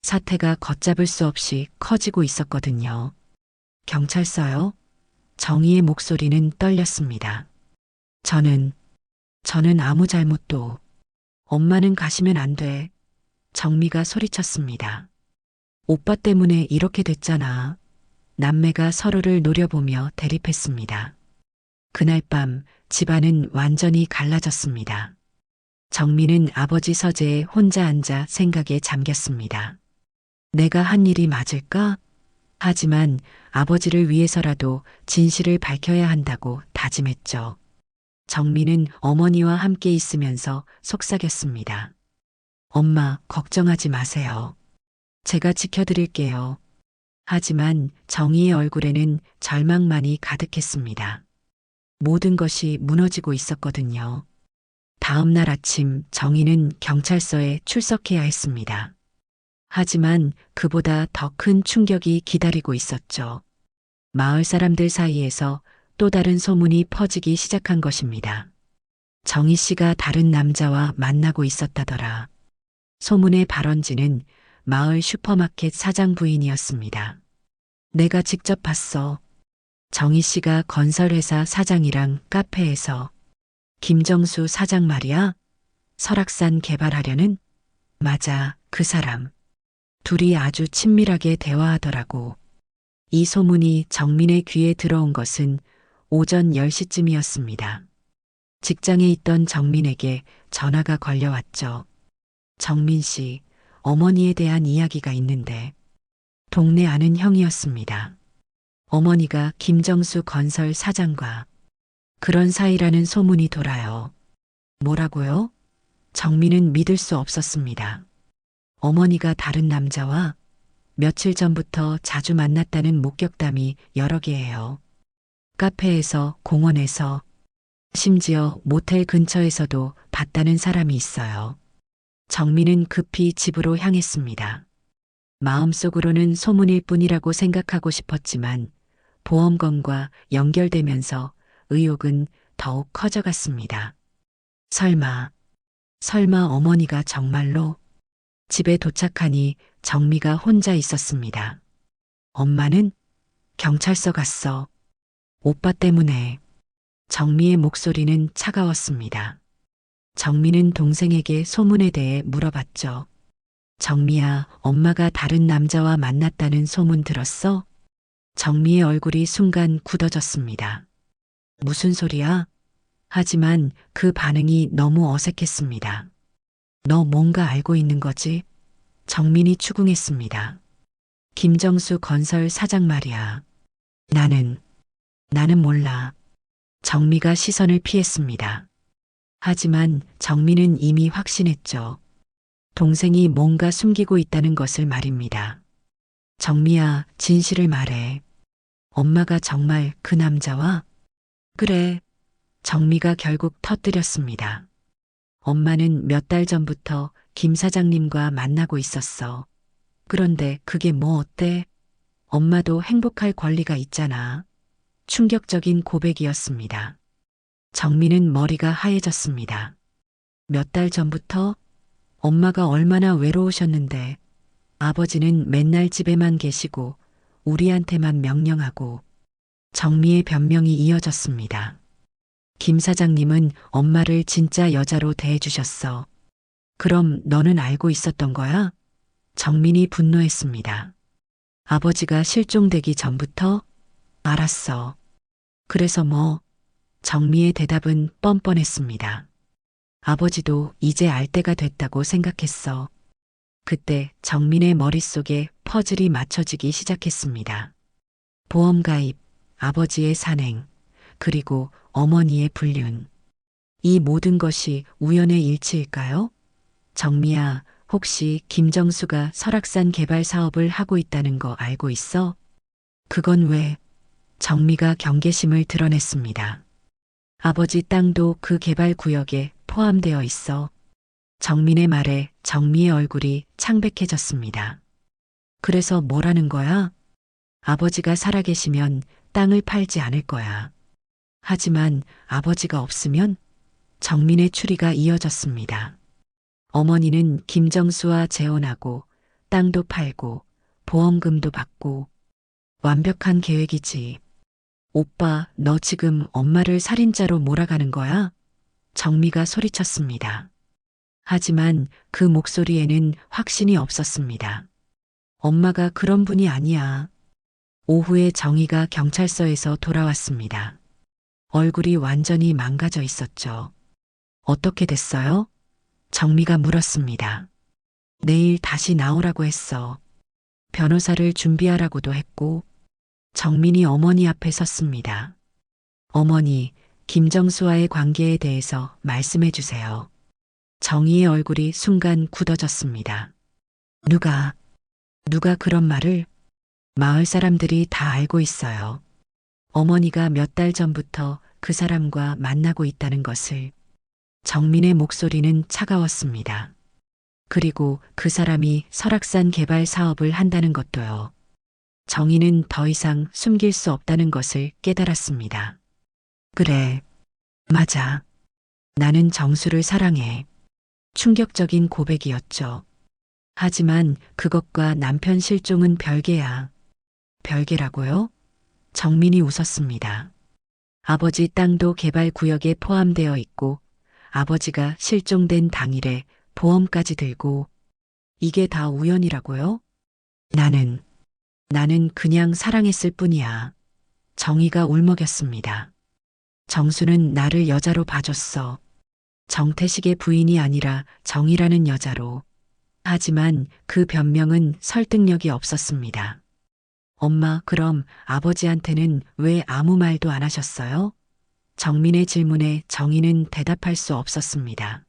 사태가 걷잡을 수 없이 커지고 있었거든요. 경찰서요? 정희의 목소리는 떨렸습니다. 저는 아무 잘못도... 엄마는 가시면 안 돼. 정미가 소리쳤습니다. 오빠 때문에 이렇게 됐잖아. 남매가 서로를 노려보며 대립했습니다. 그날 밤 집안은 완전히 갈라졌습니다. 정민은 아버지 서재에 혼자 앉아 생각에 잠겼습니다. 내가 한 일이 맞을까? 하지만 아버지를 위해서라도 진실을 밝혀야 한다고 다짐했죠. 정민은 어머니와 함께 있으면서 속삭였습니다. 엄마, 걱정하지 마세요. 제가 지켜드릴게요. 하지만 정희의 얼굴에는 절망만이 가득했습니다. 모든 것이 무너지고 있었거든요. 다음 날 아침 정희는 경찰서에 출석해야 했습니다. 하지만 그보다 더 큰 충격이 기다리고 있었죠. 마을 사람들 사이에서 또 다른 소문이 퍼지기 시작한 것입니다. 정희 씨가 다른 남자와 만나고 있었다더라. 소문의 발원지는 마을 슈퍼마켓 사장 부인이었습니다. 내가 직접 봤어. 정희 씨가 건설회사 사장이랑 카페에서. 김정수 사장 말이야? 설악산 개발하려는? 맞아, 그 사람. 둘이 아주 친밀하게 대화하더라고. 이 소문이 정민의 귀에 들어온 것은 오전 10시쯤이었습니다. 직장에 있던 정민에게 전화가 걸려왔죠. 정민 씨, 어머니에 대한 이야기가 있는데. 동네 아는 형이었습니다. 어머니가 김정수 건설 사장과 그런 사이라는 소문이 돌아요. 뭐라고요? 정민은 믿을 수 없었습니다. 어머니가 다른 남자와 며칠 전부터 자주 만났다는 목격담이 여러 개예요. 카페에서, 공원에서, 심지어 모텔 근처에서도 봤다는 사람이 있어요. 정민은 급히 집으로 향했습니다. 마음속으로는 소문일 뿐이라고 생각하고 싶었지만 보험건과 연결되면서 의혹은 더욱 커져갔습니다. 설마 어머니가 정말로... 집에 도착하니 정미가 혼자 있었습니다. 엄마는? 경찰서 갔어. 오빠 때문에. 정미의 목소리는 차가웠습니다. 정미는 동생에게 소문에 대해 물어봤죠. 정미야, 엄마가 다른 남자와 만났다는 소문 들었어? 정미의 얼굴이 순간 굳어졌습니다. 무슨 소리야? 하지만 그 반응이 너무 어색했습니다. 너 뭔가 알고 있는 거지? 정민이 추궁했습니다. 김정수 건설 사장 말이야. 나는 몰라. 정미가 시선을 피했습니다. 하지만 정민은 이미 확신했죠. 동생이 뭔가 숨기고 있다는 것을 말입니다. 정미야, 진실을 말해. 엄마가 정말 그 남자와? 그래. 정미가 결국 터뜨렸습니다. 엄마는 몇 달 전부터 김 사장님과 만나고 있었어. 그런데 그게 뭐 어때? 엄마도 행복할 권리가 있잖아. 충격적인 고백이었습니다. 정민은 머리가 하얘졌습니다. 몇 달 전부터 엄마가 얼마나 외로우셨는데 아버지는 맨날 집에만 계시고 우리한테만 명령하고. 정미의 변명이 이어졌습니다. 김 사장님은 엄마를 진짜 여자로 대해주셨어. 그럼 너는 알고 있었던 거야? 정민이 분노했습니다. 아버지가 실종되기 전부터? 알았어. 그래서 뭐? 정미의 대답은 뻔뻔했습니다. 아버지도 이제 알 때가 됐다고 생각했어. 그때 정민의 머릿속에 퍼즐이 맞춰지기 시작했습니다. 보험 가입, 아버지의 산행, 그리고 어머니의 불륜. 이 모든 것이 우연의 일치일까요? 정미야, 혹시 김정수가 설악산 개발 사업을 하고 있다는 거 알고 있어? 그건 왜? 정미가 경계심을 드러냈습니다. 아버지 땅도 그 개발 구역에 포함되어 있어. 정민의 말에 정미의 얼굴이 창백해졌습니다. 그래서 뭐라는 거야? 아버지가 살아계시면 땅을 팔지 않을 거야. 하지만 아버지가 없으면? 정민의 추리가 이어졌습니다. 어머니는 김정수와 재혼하고 땅도 팔고 보험금도 받고 완벽한 계획이지. 오빠, 너 지금 엄마를 살인자로 몰아가는 거야? 정미가 소리쳤습니다. 하지만 그 목소리에는 확신이 없었습니다. 엄마가 그런 분이 아니야. 오후에 정희가 경찰서에서 돌아왔습니다. 얼굴이 완전히 망가져 있었죠. 어떻게 됐어요? 정미가 물었습니다. 내일 다시 나오라고 했어. 변호사를 준비하라고도 했고. 정민이 어머니 앞에 섰습니다. 어머니, 김정수와의 관계에 대해서 말씀해 주세요. 정희의 얼굴이 순간 굳어졌습니다. 누가 그런 말을? 마을 사람들이 다 알고 있어요. 어머니가 몇 달 전부터 그 사람과 만나고 있다는 것을. 정민의 목소리는 차가웠습니다. 그리고 그 사람이 설악산 개발 사업을 한다는 것도요. 정희는 더 이상 숨길 수 없다는 것을 깨달았습니다. 그래, 맞아. 나는 정수를 사랑해. 충격적인 고백이었죠. 하지만 그것과 남편 실종은 별개야. 별개라고요? 정민이 웃었습니다. 아버지 땅도 개발 구역에 포함되어 있고 아버지가 실종된 당일에 보험까지 들고. 이게 다 우연이라고요? 나는 그냥 사랑했을 뿐이야. 정희가 울먹였습니다. 정수는 나를 여자로 봐줬어. 정태식의 부인이 아니라 정희라는 여자로. 하지만 그 변명은 설득력이 없었습니다. 엄마, 그럼 아버지한테는 왜 아무 말도 안 하셨어요? 정민의 질문에 정희는 대답할 수 없었습니다.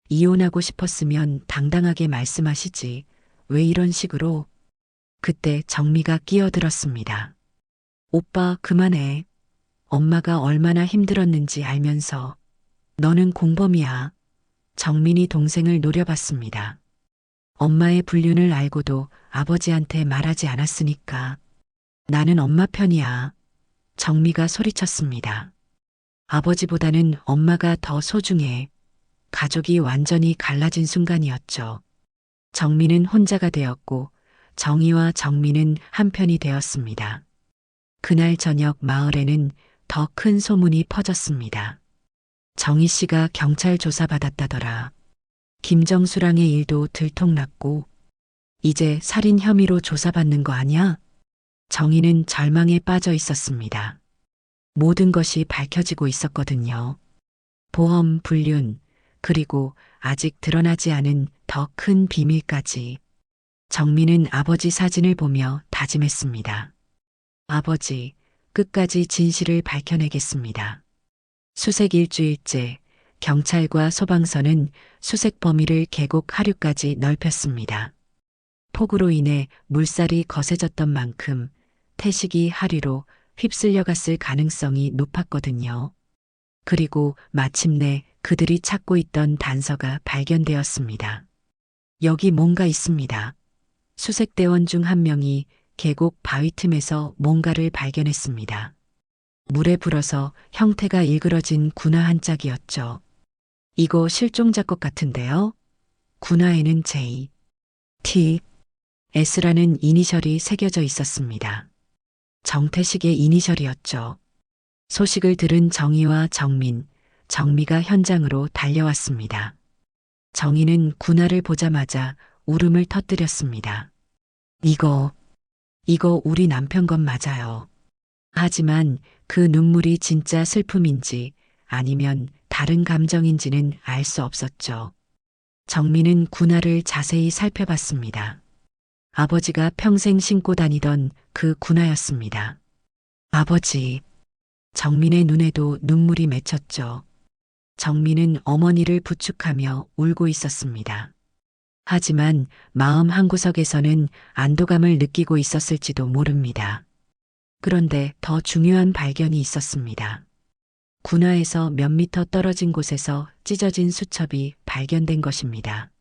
이혼하고 싶었으면 당당하게 말씀하시지. 왜 이런 식으로? 그때 정미가 끼어들었습니다. 오빠, 그만해. 엄마가 얼마나 힘들었는지 알면서. 너는 공범이야. 정민이 동생을 노려봤습니다. 엄마의 불륜을 알고도 아버지한테 말하지 않았으니까. 나는 엄마 편이야. 정미가 소리쳤습니다. 아버지보다는 엄마가 더 소중해. 가족이 완전히 갈라진 순간이었죠. 정민은 혼자가 되었고 정희와 정민은 한편이 되었습니다. 그날 저녁 마을에는 더 큰 소문이 퍼졌습니다. 정희 씨가 경찰 조사받았다더라. 김정수랑의 일도 들통났고 이제 살인 혐의로 조사받는 거 아니야? 정희는 절망에 빠져 있었습니다. 모든 것이 밝혀지고 있었거든요. 보험, 불륜, 그리고 아직 드러나지 않은 더 큰 비밀까지. 정민은 아버지 사진을 보며 다짐했습니다. 아버지, 끝까지 진실을 밝혀내겠습니다. 수색 일주일째, 경찰과 소방서는 수색 범위를 계곡 하류까지 넓혔습니다. 폭우로 인해 물살이 거세졌던 만큼 태식이 하류로 휩쓸려 갔을 가능성이 높았거든요. 그리고 마침내 그들이 찾고 있던 단서가 발견되었습니다. 여기 뭔가 있습니다. 수색대원 중 한 명이 계곡 바위 틈에서 뭔가를 발견했습니다. 물에 불어서 형태가 일그러진 군화 한 짝이었죠. 이거 실종자 것 같은데요? 군화에는 J, T, S라는 이니셜이 새겨져 있었습니다. 정태식의 이니셜이었죠. 소식을 들은 정희와 정민, 정미가 현장으로 달려왔습니다. 정희는 군화를 보자마자 울음을 터뜨렸습니다. 이거 우리 남편 것 맞아요. 하지만 그 눈물이 진짜 슬픔인지 아니면 다른 감정인지는 알 수 없었죠. 정민은 군화를 자세히 살펴봤습니다. 아버지가 평생 신고 다니던 그 군화였습니다. 아버지. 정민의 눈에도 눈물이 맺혔죠. 정민은 어머니를 부축하며 울고 있었습니다. 하지만 마음 한구석에서는 안도감을 느끼고 있었을지도 모릅니다. 그런데 더 중요한 발견이 있었습니다. 군화에서 몇 미터 떨어진 곳에서 찢어진 수첩이 발견된 것입니다.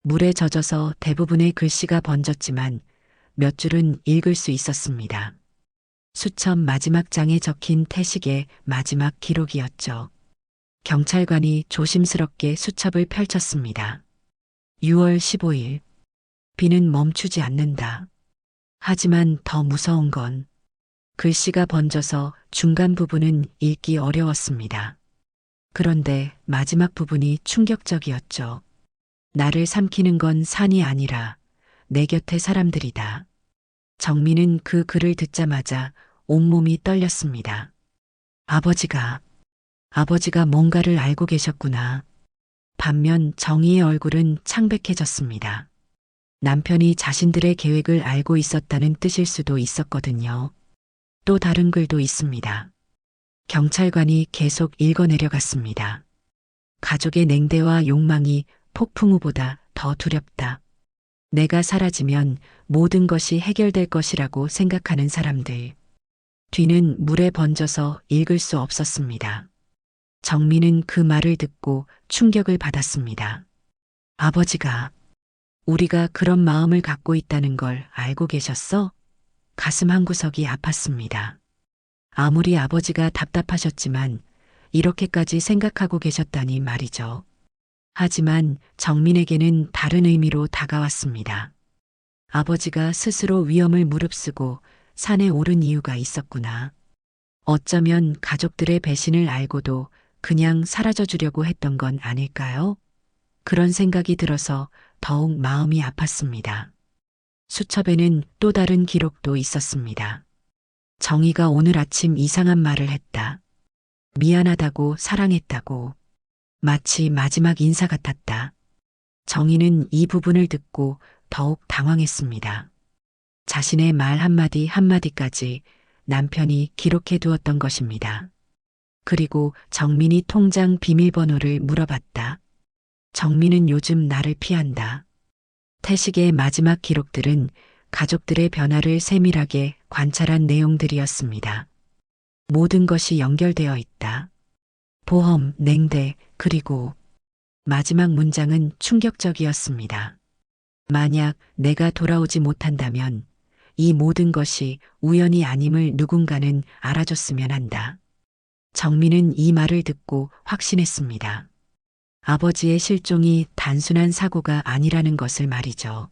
물에 젖어서 대부분의 글씨가 번졌지만 몇 줄은 읽을 수 있었습니다. 수첩 마지막 장에 적힌 태식의 마지막 기록이었죠. 경찰관이 조심스럽게 수첩을 펼쳤습니다. 6월 15일. 비는 멈추지 않는다. 하지만 더 무서운 건 글씨가 번져서 중간 부분은 읽기 어려웠습니다. 그런데 마지막 부분이 충격적이었죠. 나를 삼키는 건 산이 아니라 내 곁의 사람들이다. 정민은 그 글을 듣자마자 온몸이 떨렸습니다. 아버지가 뭔가를 알고 계셨구나. 반면 정희의 얼굴은 창백해졌습니다. 남편이 자신들의 계획을 알고 있었다는 뜻일 수도 있었거든요. 또 다른 글도 있습니다. 경찰관이 계속 읽어내려갔습니다. 가족의 냉대와 욕망이 폭풍우보다 더 두렵다. 내가 사라지면 모든 것이 해결될 것이라고 생각하는 사람들. 뒤는 물에 번져서 읽을 수 없었습니다. 정민은 그 말을 듣고 충격을 받았습니다. 아버지가 우리가 그런 마음을 갖고 있다는 걸 알고 계셨어? 가슴 한구석이 아팠습니다. 아무리 아버지가 답답하셨지만 이렇게까지 생각하고 계셨다니 말이죠. 하지만 정민에게는 다른 의미로 다가왔습니다. 아버지가 스스로 위험을 무릅쓰고 산에 오른 이유가 있었구나. 어쩌면 가족들의 배신을 알고도 그냥 사라져 주려고 했던 건 아닐까요? 그런 생각이 들어서 더욱 마음이 아팠습니다. 수첩에는 또 다른 기록도 있었습니다. 정희가 오늘 아침 이상한 말을 했다. 미안하다고 사랑했다고. 마치 마지막 인사 같았다. 정희는 이 부분을 듣고 더욱 당황했습니다. 자신의 말 한마디 한마디까지 남편이 기록해 두었던 것입니다. 그리고 정민이 통장 비밀번호를 물어봤다. 정민은 요즘 나를 피한다. 태식의 마지막 기록들은 가족들의 변화를 세밀하게 관찰한 내용들이었습니다. 모든 것이 연결되어 있다. 보험, 냉대, 그리고 마지막 문장은 충격적이었습니다. 만약 내가 돌아오지 못한다면 이 모든 것이 우연이 아님을 누군가는 알아줬으면 한다. 정민은 이 말을 듣고 확신했습니다. 아버지의 실종이 단순한 사고가 아니라는 것을 말이죠.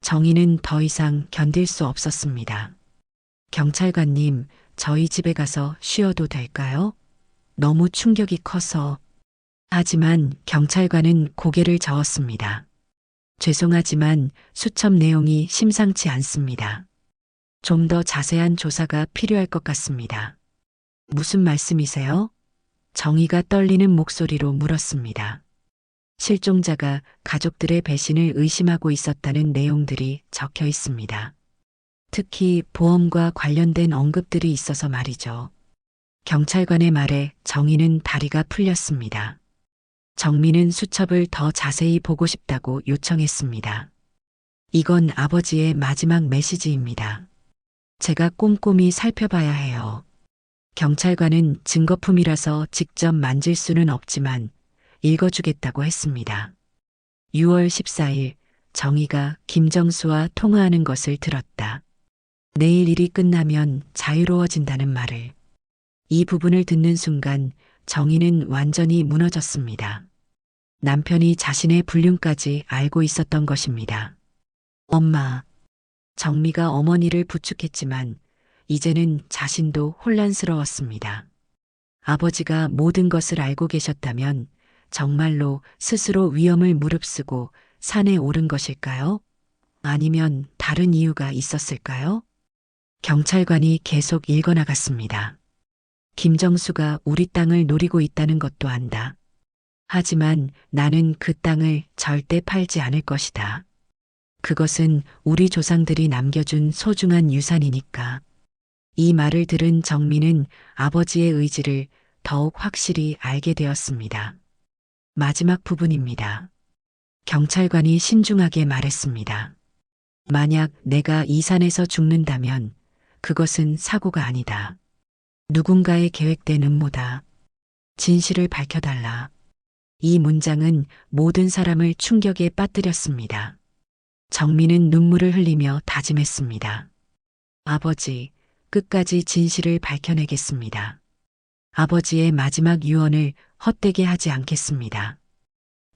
정희는 더 이상 견딜 수 없었습니다. 경찰관님, 저희 집에 가서 쉬어도 될까요? 너무 충격이 커서. 하지만 경찰관은 고개를 저었습니다. 죄송하지만 수첩 내용이 심상치 않습니다. 좀 더 자세한 조사가 필요할 것 같습니다. 무슨 말씀이세요? 정희가 떨리는 목소리로 물었습니다. 실종자가 가족들의 배신을 의심하고 있었다는 내용들이 적혀 있습니다. 특히 보험과 관련된 언급들이 있어서 말이죠. 경찰관의 말에 정희는 다리가 풀렸습니다. 정민은 수첩을 더 자세히 보고 싶다고 요청했습니다. 이건 아버지의 마지막 메시지입니다. 제가 꼼꼼히 살펴봐야 해요. 경찰관은 증거품이라서 직접 만질 수는 없지만 읽어주겠다고 했습니다. 6월 14일 정희가 김정수와 통화하는 것을 들었다. 내일 일이 끝나면 자유로워진다는 말을. 이 부분을 듣는 순간 정희는 완전히 무너졌습니다. 남편이 자신의 불륜까지 알고 있었던 것입니다. 엄마. 정미가 어머니를 부축했지만 이제는 자신도 혼란스러웠습니다. 아버지가 모든 것을 알고 계셨다면 정말로 스스로 위험을 무릅쓰고 산에 오른 것일까요? 아니면 다른 이유가 있었을까요? 경찰관이 계속 읽어나갔습니다. 김정수가 우리 땅을 노리고 있다는 것도 안다. 하지만 나는 그 땅을 절대 팔지 않을 것이다. 그것은 우리 조상들이 남겨준 소중한 유산이니까. 이 말을 들은 정민은 아버지의 의지를 더욱 확실히 알게 되었습니다. 마지막 부분입니다. 경찰관이 신중하게 말했습니다. 만약 내가 이 산에서 죽는다면 그것은 사고가 아니다. 누군가의 계획된 음모다. 진실을 밝혀달라. 이 문장은 모든 사람을 충격에 빠뜨렸습니다. 정민은 눈물을 흘리며 다짐했습니다. 아버지, 끝까지 진실을 밝혀내겠습니다. 아버지의 마지막 유언을 헛되게 하지 않겠습니다.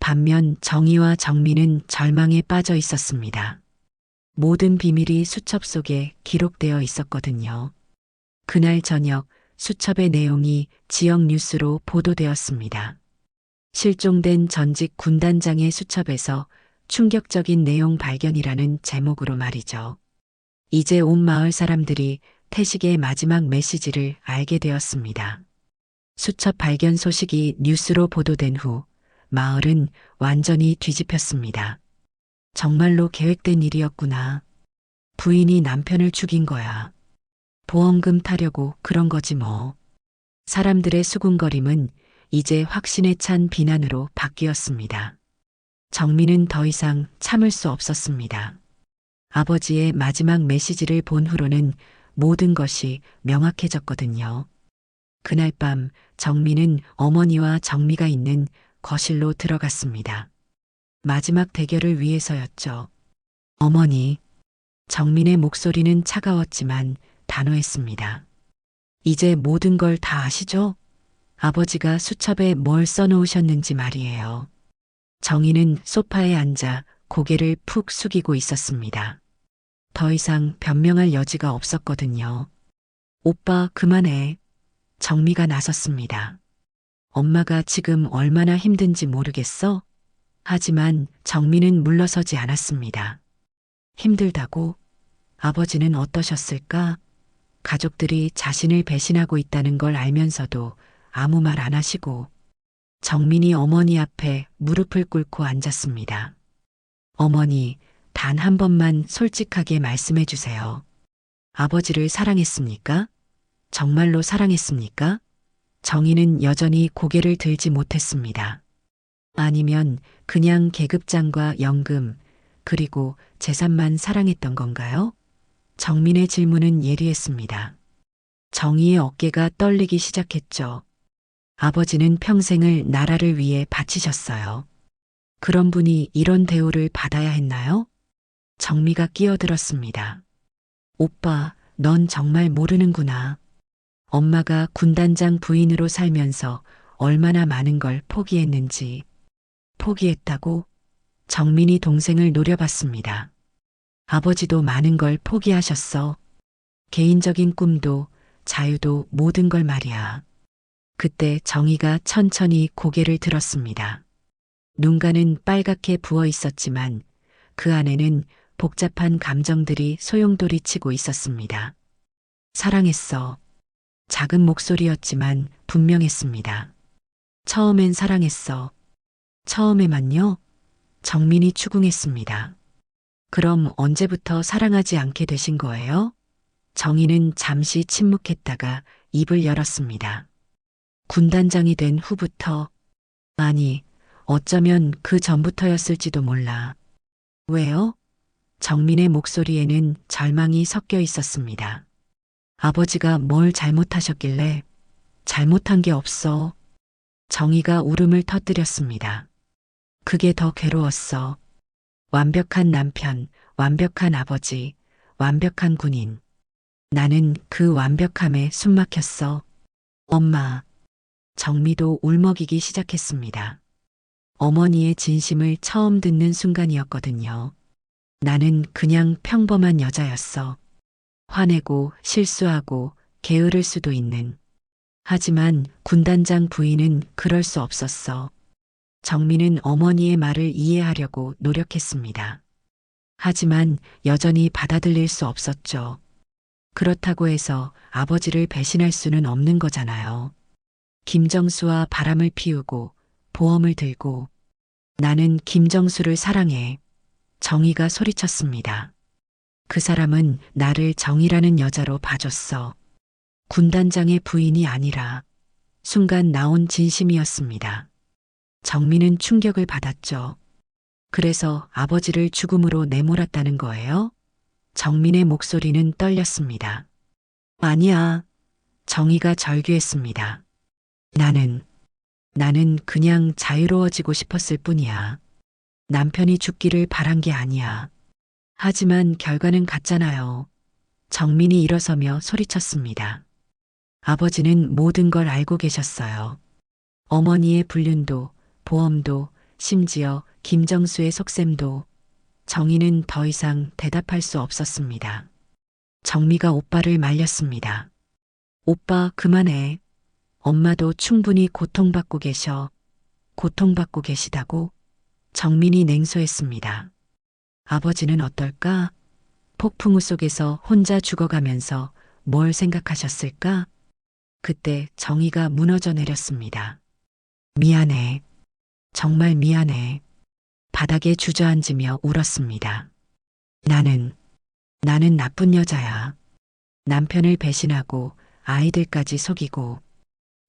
반면 정희와 정민은 절망에 빠져 있었습니다. 모든 비밀이 수첩 속에 기록되어 있었거든요. 그날 저녁 수첩의 내용이 지역 뉴스로 보도되었습니다. 실종된 전직 군단장의 수첩에서 충격적인 내용 발견이라는 제목으로 말이죠. 이제 온 마을 사람들이 태식의 마지막 메시지를 알게 되었습니다. 수첩 발견 소식이 뉴스로 보도된 후 마을은 완전히 뒤집혔습니다. 정말로 계획된 일이었구나. 부인이 남편을 죽인 거야. 보험금 타려고 그런 거지 뭐. 사람들의 수군거림은 이제 확신에 찬 비난으로 바뀌었습니다. 정민은 더 이상 참을 수 없었습니다. 아버지의 마지막 메시지를 본 후로는 모든 것이 명확해졌거든요. 그날 밤 정민은 어머니와 정미가 있는 거실로 들어갔습니다. 마지막 대결을 위해서였죠. 어머니. 정민의 목소리는 차가웠지만 단호했습니다. 이제 모든 걸 다 아시죠? 아버지가 수첩에 뭘 써놓으셨는지 말이에요. 정희는 소파에 앉아 고개를 푹 숙이고 있었습니다. 더 이상 변명할 여지가 없었거든요. 오빠, 그만해. 정미가 나섰습니다. 엄마가 지금 얼마나 힘든지 모르겠어? 하지만 정민은 물러서지 않았습니다. 힘들다고? 아버지는 어떠셨을까? 가족들이 자신을 배신하고 있다는 걸 알면서도 아무 말 안 하시고 정민이 어머니 앞에 무릎을 꿇고 앉았습니다. 어머니, 단 한 번만 솔직하게 말씀해 주세요. 아버지를 사랑했습니까? 정말로 사랑했습니까? 정희는 여전히 고개를 들지 못했습니다. 아니면 그냥 계급장과 연금, 그리고 재산만 사랑했던 건가요? 정민의 질문은 예리했습니다. 정희의 어깨가 떨리기 시작했죠. 아버지는 평생을 나라를 위해 바치셨어요. 그런 분이 이런 대우를 받아야 했나요? 정미가 끼어들었습니다. 오빠, 넌 정말 모르는구나. 엄마가 군단장 부인으로 살면서 얼마나 많은 걸 포기했는지. 포기했다고? 정민이 동생을 노려봤습니다. 아버지도 많은 걸 포기하셨어. 개인적인 꿈도, 자유도 모든 걸 말이야. 그때 정희가 천천히 고개를 들었습니다. 눈가는 빨갛게 부어 있었지만 그 안에는 복잡한 감정들이 소용돌이치고 있었습니다. 사랑했어. 작은 목소리였지만 분명했습니다. 처음엔 사랑했어. 처음에만요? 정민이 추궁했습니다. 그럼 언제부터 사랑하지 않게 되신 거예요? 정희는 잠시 침묵했다가 입을 열었습니다. 군단장이 된 후부터, 아니, 어쩌면 그 전부터였을지도 몰라. 왜요? 정민의 목소리에는 절망이 섞여 있었습니다. 아버지가 뭘 잘못하셨길래? 잘못한 게 없어. 정희가 울음을 터뜨렸습니다. 그게 더 괴로웠어. 완벽한 남편, 완벽한 아버지, 완벽한 군인. 나는 그 완벽함에 숨막혔어. 엄마. 정미도 울먹이기 시작했습니다. 어머니의 진심을 처음 듣는 순간이었거든요. 나는 그냥 평범한 여자였어. 화내고 실수하고 게으를 수도 있는. 하지만 군단장 부인은 그럴 수 없었어. 정민은 어머니의 말을 이해하려고 노력했습니다. 하지만 여전히 받아들일 수 없었죠. 그렇다고 해서 아버지를 배신할 수는 없는 거잖아요. 김정수와 바람을 피우고 보험을 들고 나는 김정수를 사랑해. 정희가 소리쳤습니다. 그 사람은 나를 정희라는 여자로 봐줬어. 군단장의 부인이 아니라 순간 나온 진심이었습니다. 정민은 충격을 받았죠. 그래서 아버지를 죽음으로 내몰았다는 거예요? 정민의 목소리는 떨렸습니다. 아니야. 정희가 절규했습니다. 나는 그냥 자유로워지고 싶었을 뿐이야. 남편이 죽기를 바란 게 아니야. 하지만 결과는 같잖아요. 정민이 일어서며 소리쳤습니다. 아버지는 모든 걸 알고 계셨어요. 어머니의 불륜도, 보험도, 심지어 김정수의 속셈도. 정희는 더 이상 대답할 수 없었습니다. 정미가 오빠를 말렸습니다. 오빠 그만해. 엄마도 충분히 고통받고 계셔. 고통받고 계시다고? 정민이 냉소했습니다. 아버지는 어떨까? 폭풍우 속에서 혼자 죽어가면서 뭘 생각하셨을까? 그때 정희가 무너져 내렸습니다. 미안해. 정말 미안해. 바닥에 주저앉으며 울었습니다. 나는 나쁜 여자야. 남편을 배신하고 아이들까지 속이고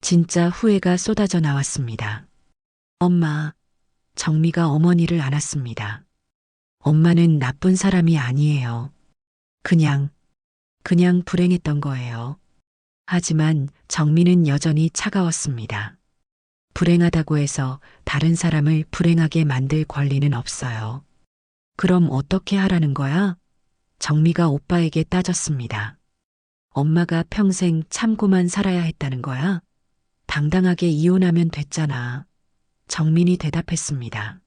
진짜 후회가 쏟아져 나왔습니다. 엄마. 정미가 어머니를 안았습니다. 엄마는 나쁜 사람이 아니에요. 그냥 불행했던 거예요. 하지만 정미는 여전히 차가웠습니다. 불행하다고 해서 다른 사람을 불행하게 만들 권리는 없어요. 그럼 어떻게 하라는 거야? 정미가 오빠에게 따졌습니다. 엄마가 평생 참고만 살아야 했다는 거야? 당당하게 이혼하면 됐잖아. 정민이 대답했습니다.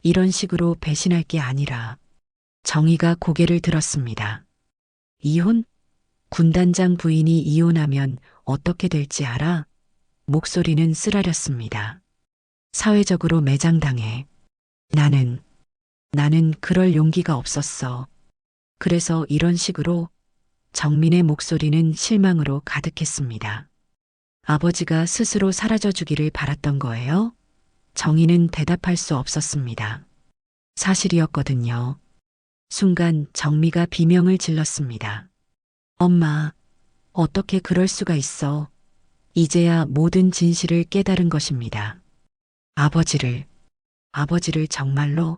이런 식으로 배신할 게 아니라. 정희가 고개를 들었습니다. 이혼? 군단장 부인이 이혼하면 어떻게 될지 알아? 목소리는 쓰라렸습니다. 사회적으로 매장당해. 나는 그럴 용기가 없었어. 그래서 이런 식으로. 정민의 목소리는 실망으로 가득했습니다. 아버지가 스스로 사라져 주기를 바랐던 거예요? 정희는 대답할 수 없었습니다. 사실이었거든요. 순간 정미가 비명을 질렀습니다. 엄마, 어떻게 그럴 수가 있어? 이제야 모든 진실을 깨달은 것입니다. 아버지를 정말로?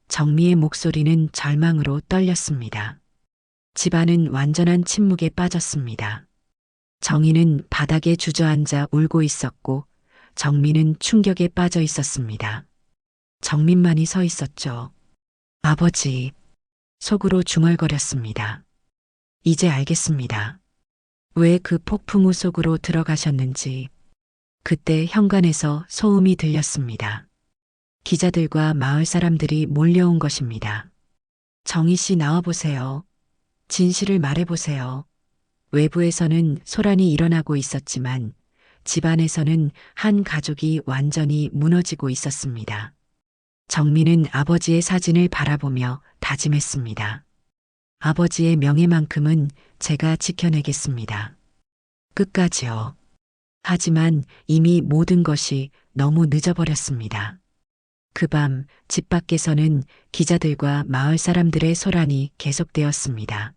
정미의 목소리는 절망으로 떨렸습니다. 집안은 완전한 침묵에 빠졌습니다. 정희는 바닥에 주저앉아 울고 있었고 정민은 충격에 빠져 있었습니다. 정민만이 서 있었죠. 아버지, 속으로 중얼거렸습니다. 이제 알겠습니다. 왜 그 폭풍우 속으로 들어가셨는지. 그때 현관에서 소음이 들렸습니다. 기자들과 마을 사람들이 몰려온 것입니다. 정희 씨 나와보세요. 진실을 말해보세요. 외부에서는 소란이 일어나고 있었지만 집안에서는 한 가족이 완전히 무너지고 있었습니다. 정민은 아버지의 사진을 바라보며 다짐했습니다. 아버지의 명예만큼은 제가 지켜내겠습니다. 끝까지요. 하지만 이미 모든 것이 너무 늦어버렸습니다. 그 밤 집 밖에서는 기자들과 마을 사람들의 소란이 계속되었습니다.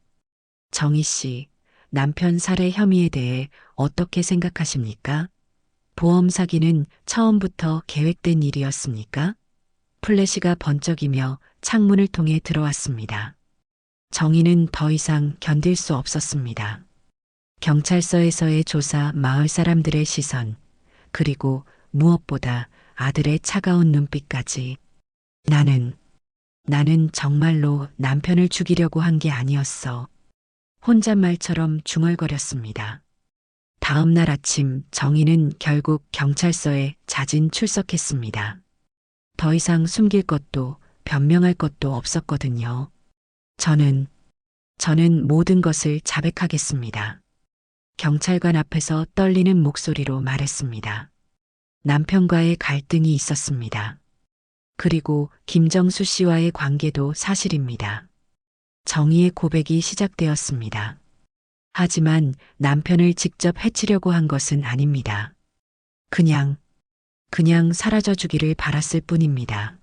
정희 씨, 남편 살해 혐의에 대해 어떻게 생각하십니까? 보험 사기는 처음부터 계획된 일이었습니까? 플래시가 번쩍이며 창문을 통해 들어왔습니다. 정희는 더 이상 견딜 수 없었습니다. 경찰서에서의 조사, 마을 사람들의 시선, 그리고 무엇보다 아들의 차가운 눈빛까지. 나는 정말로 남편을 죽이려고 한 게 아니었어. 혼잣말처럼 중얼거렸습니다. 다음 날 아침 정희는 결국 경찰서에 자진 출석했습니다. 더 이상 숨길 것도 변명할 것도 없었거든요. 저는 모든 것을 자백하겠습니다. 경찰관 앞에서 떨리는 목소리로 말했습니다. 남편과의 갈등이 있었습니다. 그리고 김정수 씨와의 관계도 사실입니다. 정희의 고백이 시작되었습니다. 하지만 남편을 직접 해치려고 한 것은 아닙니다. 그냥 사라져 주기를 바랐을 뿐입니다.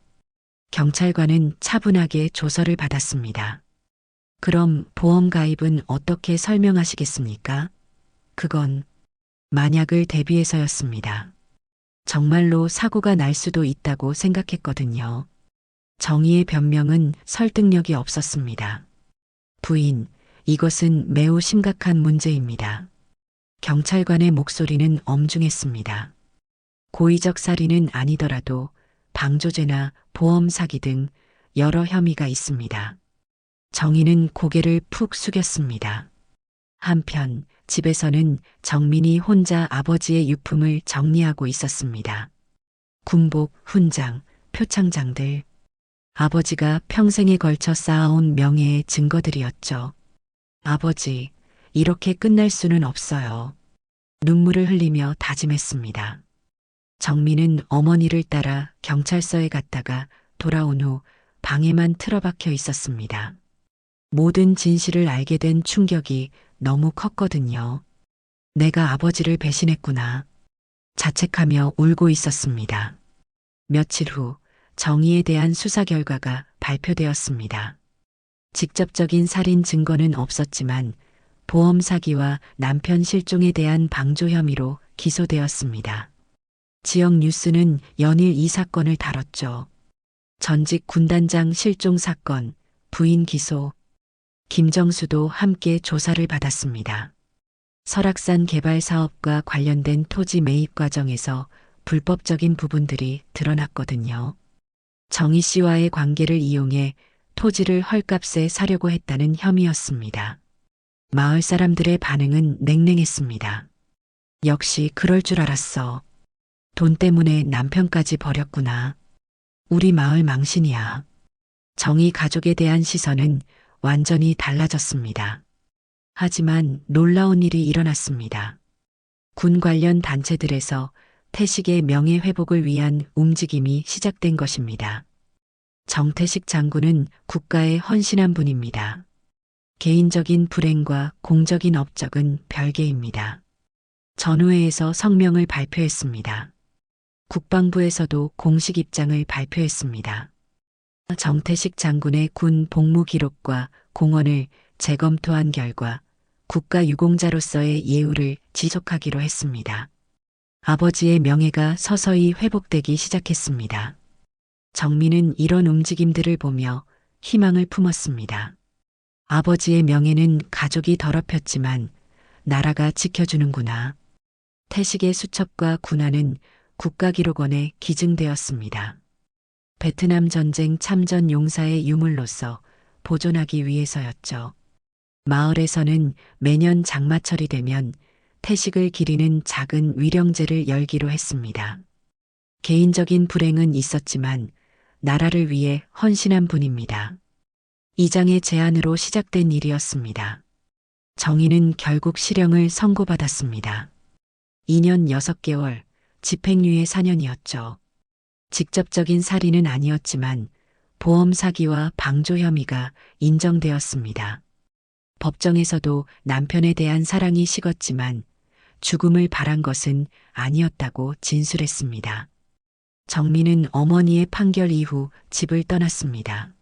경찰관은 차분하게 조서를 받았습니다. 그럼 보험 가입은 어떻게 설명하시겠습니까? 그건 만약을 대비해서였습니다. 정말로 사고가 날 수도 있다고 생각했거든요. 정희의 변명은 설득력이 없었습니다. 부인, 이것은 매우 심각한 문제입니다. 경찰관의 목소리는 엄중했습니다. 고의적 살인은 아니더라도 방조죄나 보험 사기 등 여러 혐의가 있습니다. 정희는 고개를 푹 숙였습니다. 한편 집에서는 정민이 혼자 아버지의 유품을 정리하고 있었습니다. 군복, 훈장, 표창장들. 아버지가 평생에 걸쳐 쌓아온 명예의 증거들이었죠. 아버지, 이렇게 끝날 수는 없어요. 눈물을 흘리며 다짐했습니다. 정민은 어머니를 따라 경찰서에 갔다가 돌아온 후 방에만 틀어박혀 있었습니다. 모든 진실을 알게 된 충격이 너무 컸거든요. 내가 아버지를 배신했구나. 자책하며 울고 있었습니다. 며칠 후 정희에 대한 수사 결과가 발표되었습니다. 직접적인 살인 증거는 없었지만 보험 사기와 남편 실종에 대한 방조 혐의로 기소되었습니다. 지역 뉴스는 연일 이 사건을 다뤘죠. 전직 군단장 실종 사건, 부인 기소, 김정수도 함께 조사를 받았습니다. 설악산 개발 사업과 관련된 토지 매입 과정에서 불법적인 부분들이 드러났거든요. 정희 씨와의 관계를 이용해 토지를 헐값에 사려고 했다는 혐의였습니다. 마을 사람들의 반응은 냉랭했습니다. 역시 그럴 줄 알았어. 돈 때문에 남편까지 버렸구나. 우리 마을 망신이야. 정희 가족에 대한 시선은 완전히 달라졌습니다. 하지만 놀라운 일이 일어났습니다. 군 관련 단체들에서 태식의 명예 회복을 위한 움직임이 시작된 것입니다. 정태식 장군은 국가에 헌신한 분입니다. 개인적인 불행과 공적인 업적은 별개입니다. 전후회에서 성명을 발표했습니다. 국방부에서도 공식 입장을 발표했습니다. 정태식 장군의 군 복무 기록과 공헌을 재검토한 결과 국가유공자로서의 예우를 지속하기로 했습니다. 아버지의 명예가 서서히 회복되기 시작했습니다. 정민은 이런 움직임들을 보며 희망을 품었습니다. 아버지의 명예는 가족이 더럽혔지만 나라가 지켜주는구나. 태식의 수첩과 군화는 국가기록원에 기증되었습니다. 베트남 전쟁 참전 용사의 유물로서 보존하기 위해서였죠. 마을에서는 매년 장마철이 되면 태식을 기리는 작은 위령제를 열기로 했습니다. 개인적인 불행은 있었지만 나라를 위해 헌신한 분입니다. 이장의 제안으로 시작된 일이었습니다. 정희는 결국 실형을 선고받았습니다. 2년 6개월, 집행유예 4년이었죠. 직접적인 살인은 아니었지만 보험 사기와 방조 혐의가 인정되었습니다. 법정에서도 남편에 대한 사랑이 식었지만 죽음을 바란 것은 아니었다고 진술했습니다. 정민은 어머니의 판결 이후 집을 떠났습니다.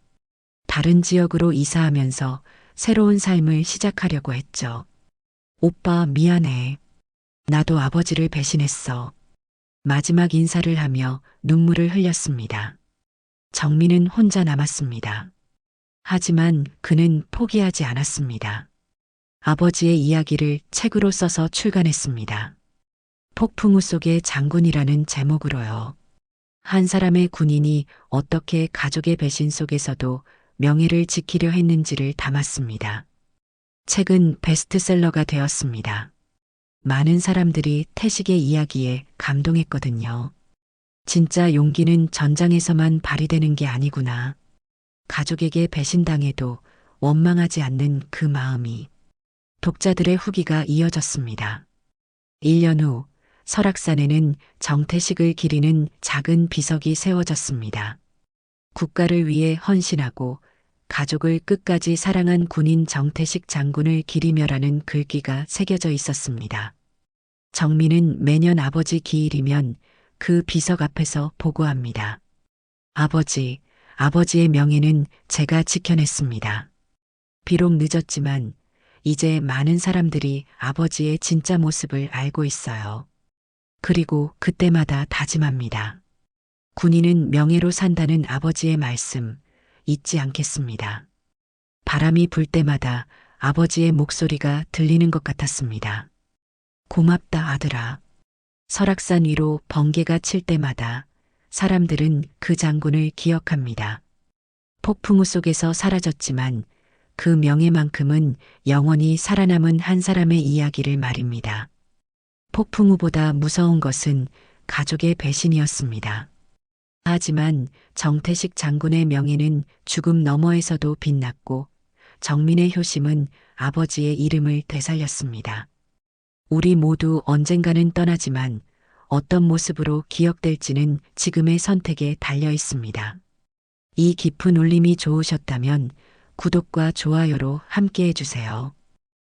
다른 지역으로 이사하면서 새로운 삶을 시작하려고 했죠. 오빠 미안해. 나도 아버지를 배신했어. 마지막 인사를 하며 눈물을 흘렸습니다. 정민은 혼자 남았습니다. 하지만 그는 포기하지 않았습니다. 아버지의 이야기를 책으로 써서 출간했습니다. 폭풍우 속의 장군이라는 제목으로요. 한 사람의 군인이 어떻게 가족의 배신 속에서도 명예를 지키려 했는지를 담았습니다. 책은 베스트셀러가 되었습니다. 많은 사람들이 태식의 이야기에 감동했거든요. 진짜 용기는 전장에서만 발휘되는 게 아니구나. 가족에게 배신당해도 원망하지 않는 그 마음이. 독자들의 후기가 이어졌습니다. 1년 후 설악산에는 정태식을 기리는 작은 비석이 세워졌습니다. 국가를 위해 헌신하고 가족을 끝까지 사랑한 군인 정태식 장군을 기리며라는 글귀가 새겨져 있었습니다. 정민은 매년 아버지 기일이면 그 비석 앞에서 보고합니다. 아버지, 아버지의 명예는 제가 지켜냈습니다. 비록 늦었지만 이제 많은 사람들이 아버지의 진짜 모습을 알고 있어요. 그리고 그때마다 다짐합니다. 군인은 명예로 산다는 아버지의 말씀 잊지 않겠습니다. 바람이 불 때마다 아버지의 목소리가 들리는 것 같았습니다. 고맙다 아들아. 설악산 위로 번개가 칠 때마다 사람들은 그 장군을 기억합니다. 폭풍우 속에서 사라졌지만 그 명예만큼은 영원히 살아남은 한 사람의 이야기를 말입니다. 폭풍우보다 무서운 것은 가족의 배신이었습니다. 하지만 정태식 장군의 명예는 죽음 너머에서도 빛났고 정민의 효심은 아버지의 이름을 되살렸습니다. 우리 모두 언젠가는 떠나지만 어떤 모습으로 기억될지는 지금의 선택에 달려 있습니다. 이 깊은 울림이 좋으셨다면 구독과 좋아요로 함께 해주세요.